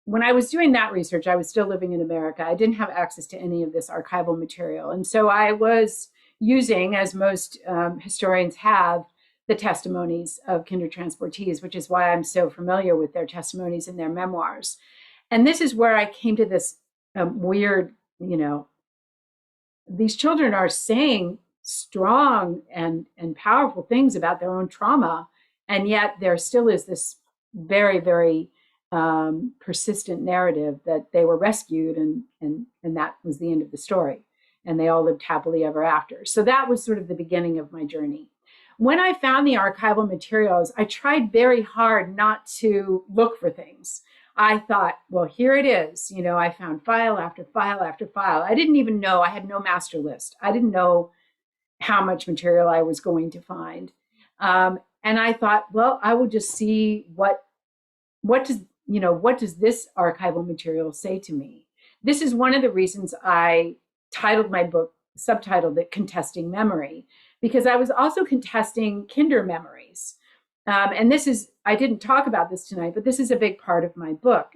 when I was doing that research, I was still living in America. I didn't have access to any of this archival material, and so I was using, as most historians have, the testimonies of Kindertransportees, which is why I'm so familiar with their testimonies and their memoirs. And this is where I came to this weird, these children are saying strong and powerful things about their own trauma, and yet there still is this very, very persistent narrative that they were rescued and that was the end of the story, and they all lived happily ever after. So that was sort of the beginning of my journey. When I found the archival materials, I tried very hard not to look for things. I thought, well, here it is. I found file after file after file. I didn't even know, I had no master list. I didn't know how much material I was going to find. And I thought, well, I will just see what does this archival material say to me. This is one of the reasons I titled my book, subtitled it Contesting Memory, because I was also contesting kinder memories. And this is, I didn't talk about this tonight, but this is a big part of my book,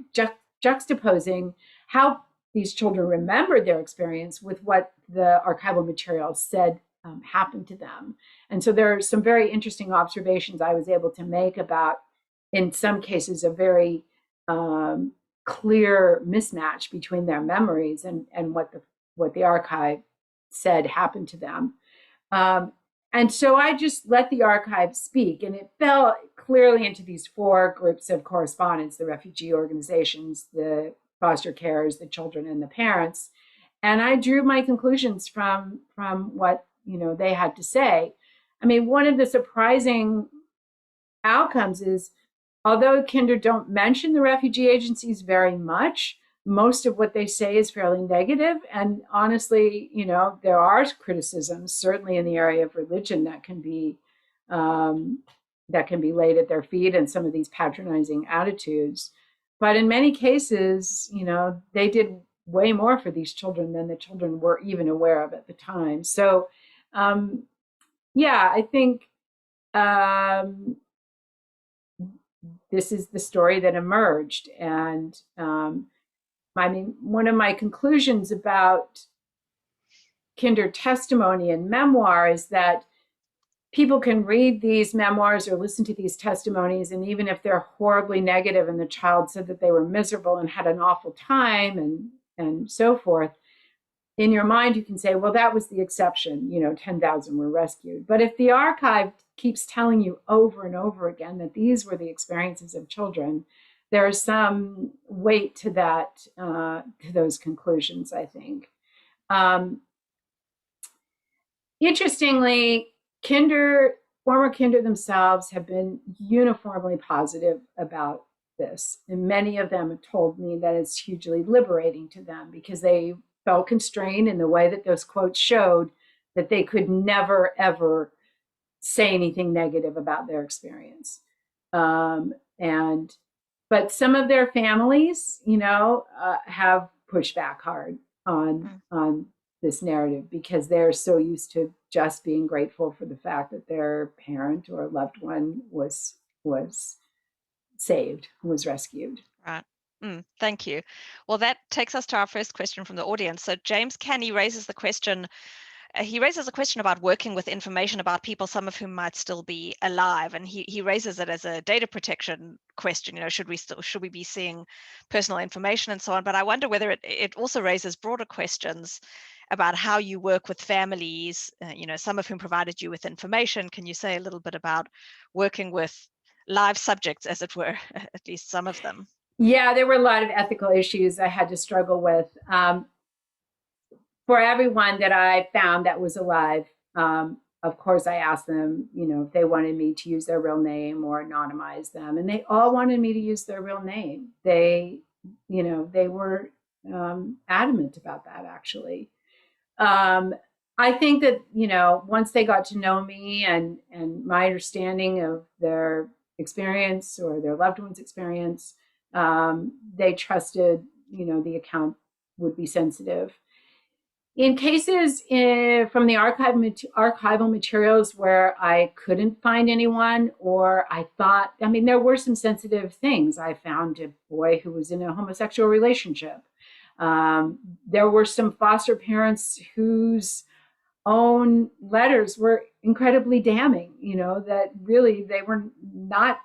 juxtaposing how these children remembered their experience with what the archival material said happened to them. And so there are some very interesting observations I was able to make about, in some cases, a very clear mismatch between their memories and what the archive said happened to them. And so I just let the archive speak, and it fell clearly into these four groups of correspondents: the refugee organizations, the foster carers, the children, and the parents. And I drew my conclusions from what they had to say. I mean, one of the surprising outcomes is, although Kinder don't mention the refugee agencies very much, most of what they say is fairly negative. And honestly, there are criticisms, certainly in the area of religion, that can be laid at their feet, and some of these patronizing attitudes. But in many cases, they did way more for these children than the children were even aware of at the time. So, I think this is the story that emerged. And one of my conclusions about Kinder testimony and memoir is that people can read these memoirs or listen to these testimonies, and even if they're horribly negative and the child said that they were miserable and had an awful time and so forth, in your mind you can say, well, that was the exception, 10,000 were rescued. But if the archive keeps telling you over and over again that these were the experiences of children, there is some weight to that, to those conclusions, I think. Interestingly, former Kinder themselves have been uniformly positive about this. And many of them have told me that it's hugely liberating to them, because they felt constrained in the way that those quotes showed that they could never, ever say anything negative about their experience. But some of their families, have pushed back hard on this narrative, because they're so used to just being grateful for the fact that their parent or loved one was saved, was rescued. Right. Thank you. Well, that takes us to our first question from the audience. So James Canny raises the question. He raises a question about working with information about people, some of whom might still be alive, and he raises it as a data protection question. Should we be seeing personal information and so on? But I wonder whether it also raises broader questions about how you work with families, some of whom provided you with information. Can you say a little bit about working with live subjects, as it were, at least some of them? Yeah, there were a lot of ethical issues I had to struggle with. For everyone that I found that was alive, of course, I asked them, if they wanted me to use their real name or anonymize them. And they all wanted me to use their real name. They were adamant about that, actually. I think that, once they got to know me and my understanding of their experience or their loved one's experience, they trusted, the account would be sensitive. In cases from the archival materials where I couldn't find anyone, or I thought, there were some sensitive things. I found a boy who was in a homosexual relationship. There were some foster parents whose own letters were incredibly damning, that really they were not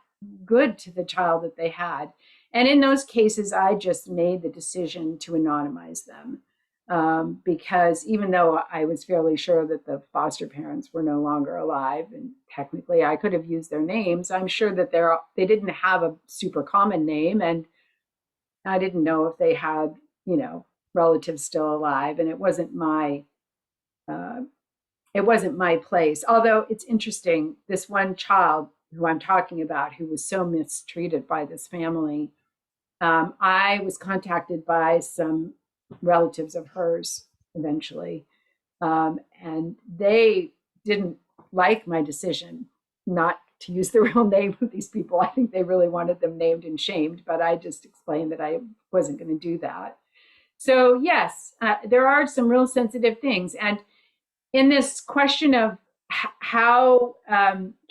good to the child that they had. And in those cases, I just made the decision to anonymize them. Because even though I was fairly sure that the foster parents were no longer alive, and technically I could have used their names, I'm sure that they didn't have a super common name, and I didn't know if they had, relatives still alive, and it wasn't my place. Although it's interesting, this one child who I'm talking about, who was so mistreated by this family, I was contacted by some relatives of hers eventually, and they didn't like my decision not to use the real name of these people. I think they really wanted them named and shamed, but I just explained that I wasn't going to do that. So yes, there are some real sensitive things. And in this question of how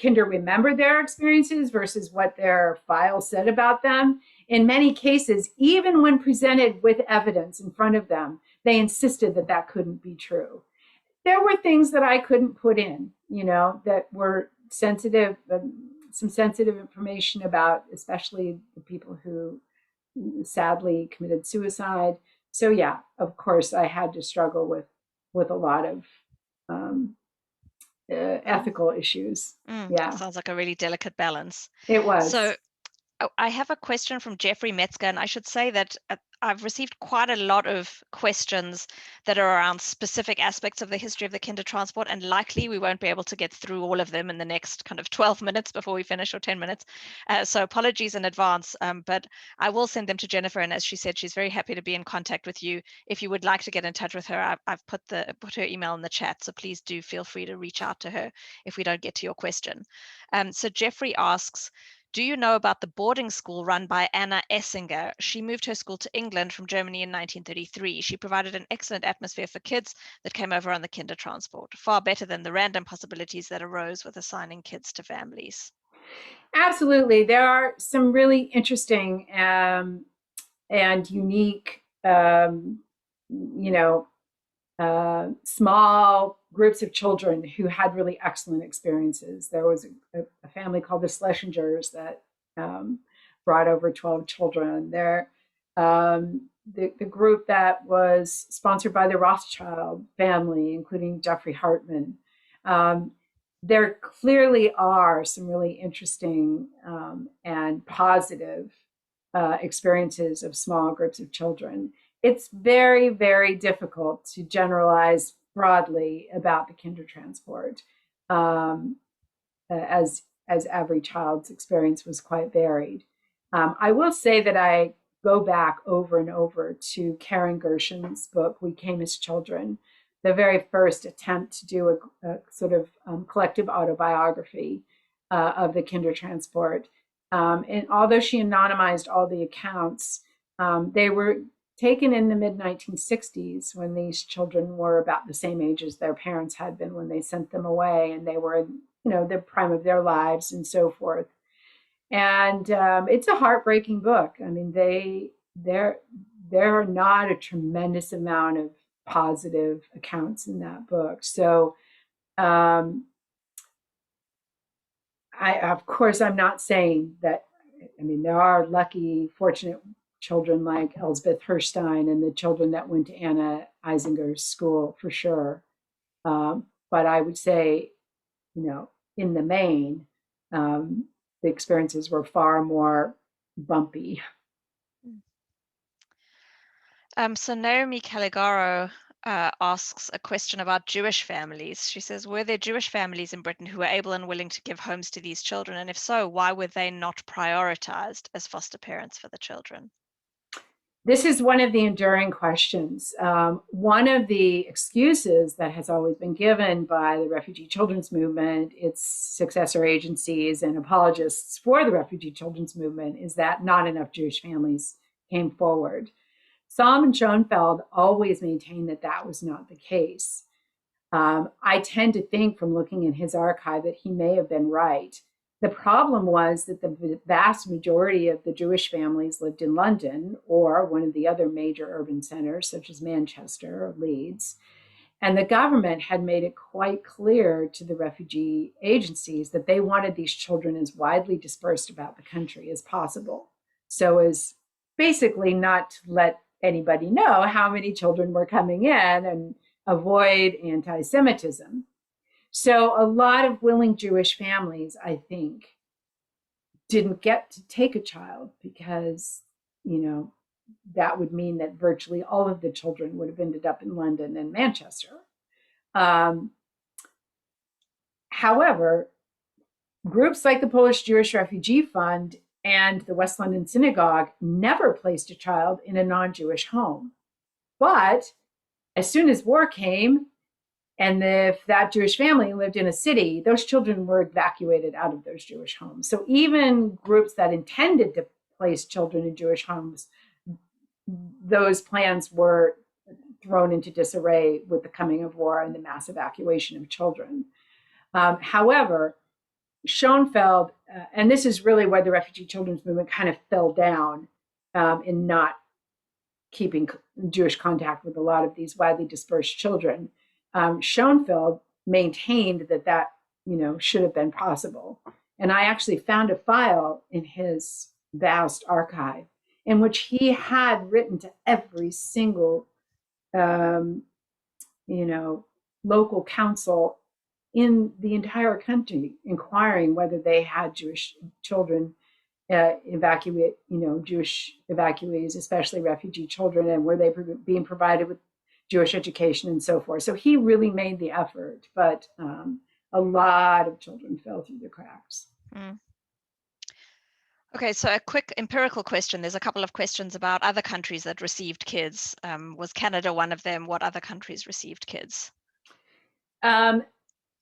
kinder remember their experiences versus what their file said about them, in many cases, even when presented with evidence in front of them, they insisted that that couldn't be true. There were things that I couldn't put in, that were sensitive, some sensitive information about, especially the people who sadly committed suicide. So yeah, of course, I had to struggle with a lot of um, ethical issues. That Yeah, sounds like a really delicate balance. it was. So I have a question from Jeffrey Metzger, and I should say that I've received quite a lot of questions that are around specific aspects of the history of the Kindertransport, and likely we won't be able to get through all of them in the next kind of 12 minutes before we finish, or 10 minutes. So apologies in advance, but I will send them to Jennifer, and as she said, she's very happy to be in contact with you. If you would like to get in touch with her, I've put her email in the chat, so please do feel free to reach out to her if we don't get to your question. So Jeffrey asks, do you know about the boarding school run by Anna Essinger? She moved her school to England from Germany in 1933. She provided an excellent atmosphere for kids that came over on the Kindertransport, far better than the random possibilities that arose with assigning kids to families. Absolutely. There are some really interesting and unique, small groups of children who had really excellent experiences. There was a family called the Schlesingers that brought over 12 children. The group that was sponsored by the Rothschild family, including Jeffrey Hartman. There clearly are some really interesting and positive experiences of small groups of children. It's very, very difficult to generalize broadly about the Kindertransport, um, as every child's experience was quite varied. I will say that I go back over and over to Karen Gershen's book, We Came as Children, the very first attempt to do a sort of collective autobiography of the Kindertransport. And although she anonymized all the accounts, they were taken in the mid 1960s when these children were about the same age as their parents had been when they sent them away, and they were in the prime of their lives and so forth. And it's a heartbreaking book. I mean, there are not a tremendous amount of positive accounts in that book. So of course, I'm not saying that. I mean, there are lucky, fortunate children like Elsbeth Hirstein and the children that went to Anna Eisinger's school for sure. But I would say, in the main, the experiences were far more bumpy. So Naomi Caligaro asks a question about Jewish families. She says, were there Jewish families in Britain who were able and willing to give homes to these children? And if so, why were they not prioritized as foster parents for the children? This is one of the enduring questions. One of the excuses that has always been given by the refugee children's movement, its successor agencies, and apologists for the refugee children's movement is that not enough Jewish families came forward. Solomon Schoenfeld always maintained that that was not the case. I tend to think from looking in his archive that he may have been right. The problem was that the vast majority of the Jewish families lived in London or one of the other major urban centers, such as Manchester or Leeds. And the government had made it quite clear to the refugee agencies that they wanted these children as widely dispersed about the country as possible. So as basically not to let anybody know how many children were coming in and avoid anti-Semitism. So a lot of willing Jewish families, I think, didn't get to take a child because, that would mean that virtually all of the children would have ended up in London and Manchester. However, groups like the Polish Jewish Refugee Fund and the West London Synagogue never placed a child in a non-Jewish home. But as soon as war came, and if that Jewish family lived in a city, those children were evacuated out of those Jewish homes. So even groups that intended to place children in Jewish homes those plans were thrown into disarray with the coming of war and the mass evacuation of children. However, Schoenfeld, and this is really where the refugee children's movement kind of fell down in not keeping Jewish contact with a lot of these widely dispersed children. Schoenfeld maintained that should have been possible. And I actually found a file in his vast archive in which he had written to every single, local council in the entire country, inquiring whether they had Jewish children Jewish evacuees, especially refugee children, and were they being provided with Jewish education and so forth. So he really made the effort, but a lot of children fell through the cracks. Mm. Okay, so a quick empirical question. There's a couple of questions about other countries that received kids. Was Canada one of them? What other countries received kids?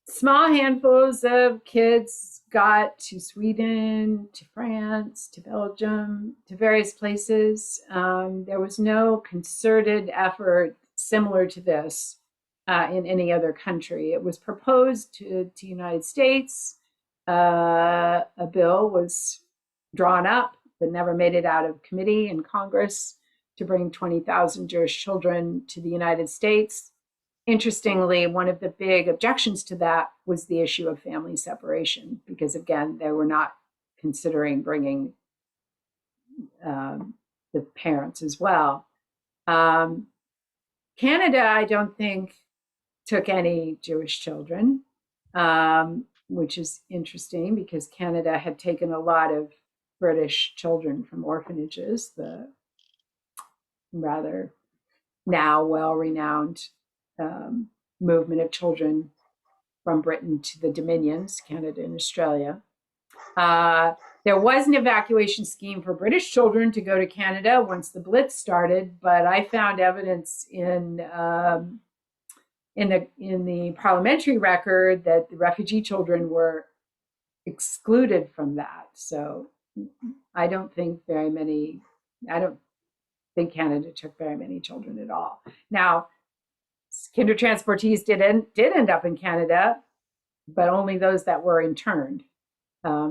Small handfuls of kids got to Sweden, to France, to Belgium, to various places. There was no concerted effort similar to this in any other country. It was proposed to the United States. A bill was drawn up, but never made it out of committee in Congress to bring 20,000 Jewish children to the United States. Interestingly, one of the big objections to that was the issue of family separation, because again, they were not considering bringing the parents as well. Canada, I don't think, took any Jewish children, which is interesting because Canada had taken a lot of British children from orphanages, the rather now well-renowned movement of children from Britain to the Dominions, Canada and Australia. There was an evacuation scheme for British children to go to Canada once the Blitz started, but I found evidence in the parliamentary record that the refugee children were excluded from that. So I don't think Canada took very many children at all. Now, Kindertransportees did end up in Canada, but only those that were interned.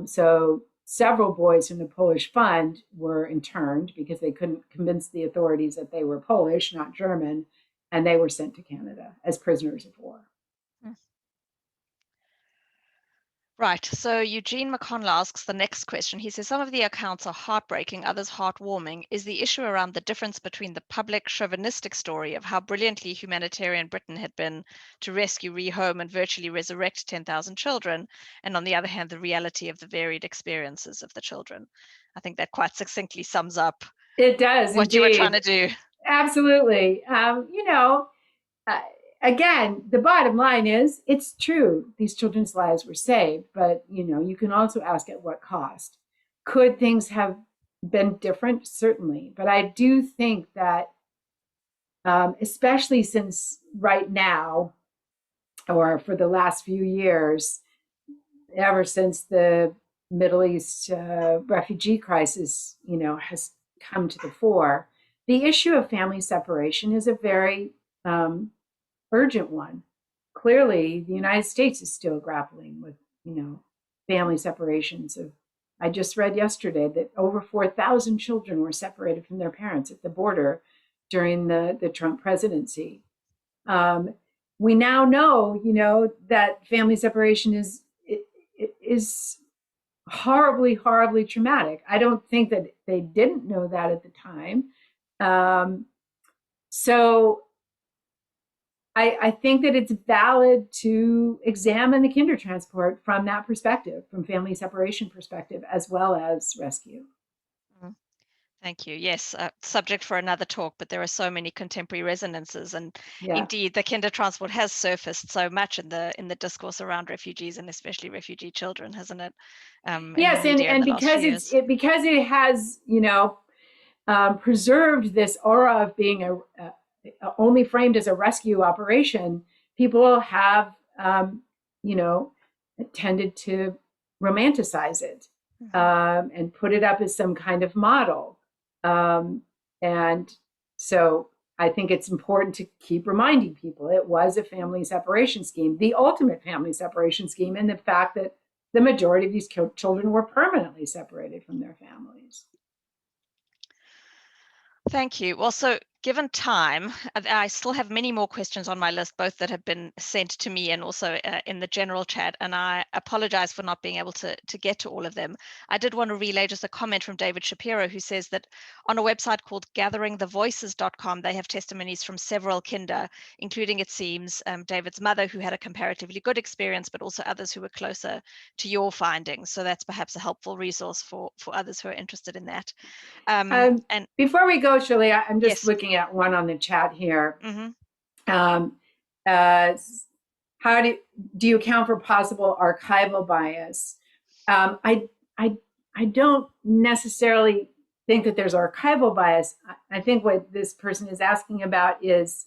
So several boys from the Polish Fund were interned because they couldn't convince the authorities that they were Polish, not German, and they were sent to Canada as prisoners of war. Right. So Eugene McConnell asks the next question. He says, some of the accounts are heartbreaking, others heartwarming. Is the issue around the difference between the public chauvinistic story of how brilliantly humanitarian Britain had been to rescue, rehome, and virtually resurrect 10,000 children, and on the other hand, the reality of the varied experiences of the children? I think that quite succinctly sums up it does what indeed. You were trying to do. Absolutely. Again, the bottom line is it's true. These children's lives were saved, but you can also ask at what cost. Could things have been different? Certainly. But I do think that, especially since right now, or for the last few years, ever since the Middle East refugee crisis, has come to the fore, the issue of family separation is a very urgent one. Clearly, the United States is still grappling with, family separations. I just read yesterday that over 4,000 children were separated from their parents at the border during the Trump presidency. We now know, that family separation is horribly, horribly traumatic. I don't think that they didn't know that at the time. So I think that it's valid to examine the Kindertransport from that perspective, from family separation perspective, as well as rescue. Thank you. Yes, subject for another talk, but there are so many contemporary resonances, and indeed, the Kindertransport has surfaced so much in the discourse around refugees and especially refugee children, hasn't it? Yes, and because it has preserved this aura of being only framed as a rescue operation, people have tended to romanticize it and put it up as some kind of model. And So I think it's important to keep reminding people it was a family separation scheme, the ultimate family separation scheme, and the fact that the majority of these children were permanently separated from their families. Thank you. Well, so given time, I still have many more questions on my list, both that have been sent to me and also in the general chat. And I apologize for not being able to get to all of them. I did want to relay just a comment from David Shapiro, who says that on a website called gatheringthevoices.com, they have testimonies from several kinder, including, it seems, David's mother, who had a comparatively good experience, but also others who were closer to your findings. So that's perhaps a helpful resource for others who are interested in that. And before we go, Shirley, I'm just yes. looking at one on the chat here. Mm-hmm. How do you account for possible archival bias? I don't necessarily think that there's archival bias. I think what this person is asking about is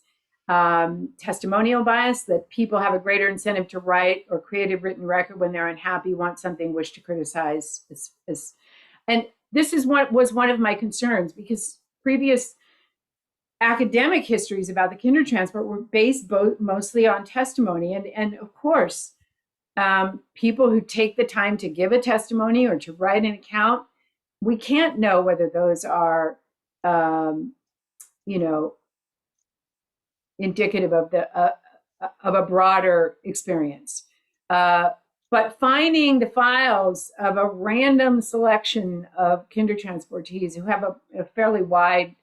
testimonial bias, that people have a greater incentive to write or create a written record when they're unhappy, want something, wish to criticize. And this is what was one of my concerns, because previous academic histories about the Kindertransport were based mostly on testimony. And of course, people who take the time to give a testimony or to write an account, we can't know whether those are, indicative of a broader experience. But finding the files of a random selection of Kindertransportees who have a fairly wide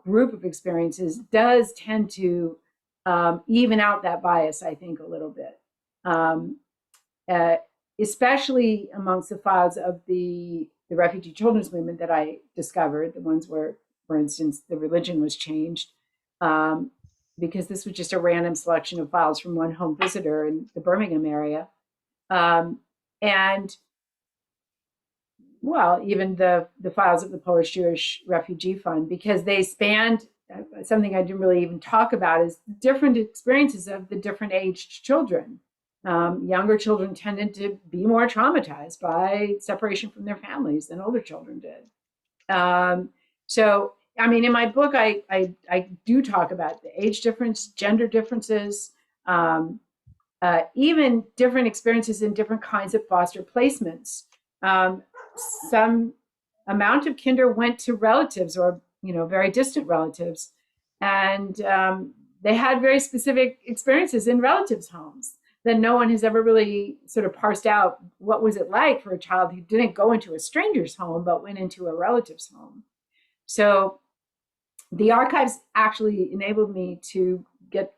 group of experiences does tend to even out that bias, I think, a little bit. Especially amongst the files of the refugee children's movement that I discovered, the ones where, for instance, the religion was changed, because this was just a random selection of files from one home visitor in the Birmingham area. And well, even the files of the Polish Jewish Refugee Fund, because they spanned something I didn't really even talk about, is different experiences of the different aged children. Younger children tended to be more traumatized by separation from their families than older children did. So, I mean, in my book, I do talk about the age difference, gender differences, even different experiences in different kinds of foster placements. Some amount of kinder went to relatives or, very distant relatives. And they had very specific experiences in relatives' homes that no one has ever really sort of parsed out. What was it like for a child who didn't go into a stranger's home, but went into a relative's home? So the archives actually enabled me to get,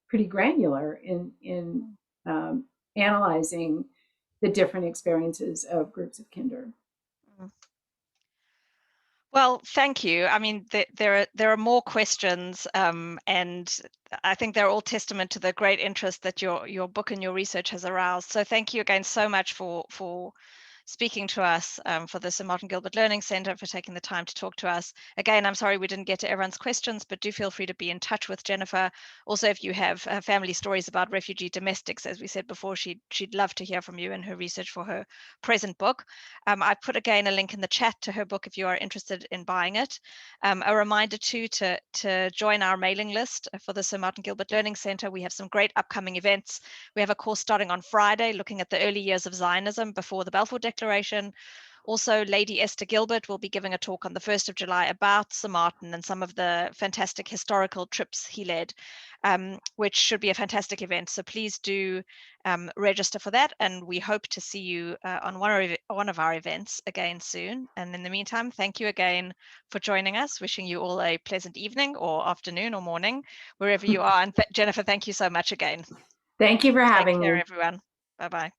pretty granular in analyzing the different experiences of groups of kinder. Well, thank you. I mean, there are more questions, and I think they're all testament to the great interest that your book and your research has aroused. So thank you again so much for speaking to us, for the Sir Martin Gilbert Learning Centre, for taking the time to talk to us. Again, I'm sorry we didn't get to everyone's questions, but do feel free to be in touch with Jennifer. Also, if you have family stories about refugee domestics, as we said before, she'd love to hear from you and her research for her present book. I put again a link in the chat to her book if you are interested in buying it. A reminder too to join our mailing list for the Sir Martin Gilbert Learning Centre. We have some great upcoming events. We have a course starting on Friday looking at the early years of Zionism before the Balfour Declaration. Also, Lady Esther Gilbert will be giving a talk on the 1st of July about Sir Martin and some of the fantastic historical trips he led, which should be a fantastic event. So please do register for that, and we hope to see you on one of our events again soon. And in the meantime, thank you again for joining us. Wishing you all a pleasant evening or afternoon or morning, wherever you are. And Jennifer, thank you so much again. Thank you for having me. Take care, everyone. Bye-bye.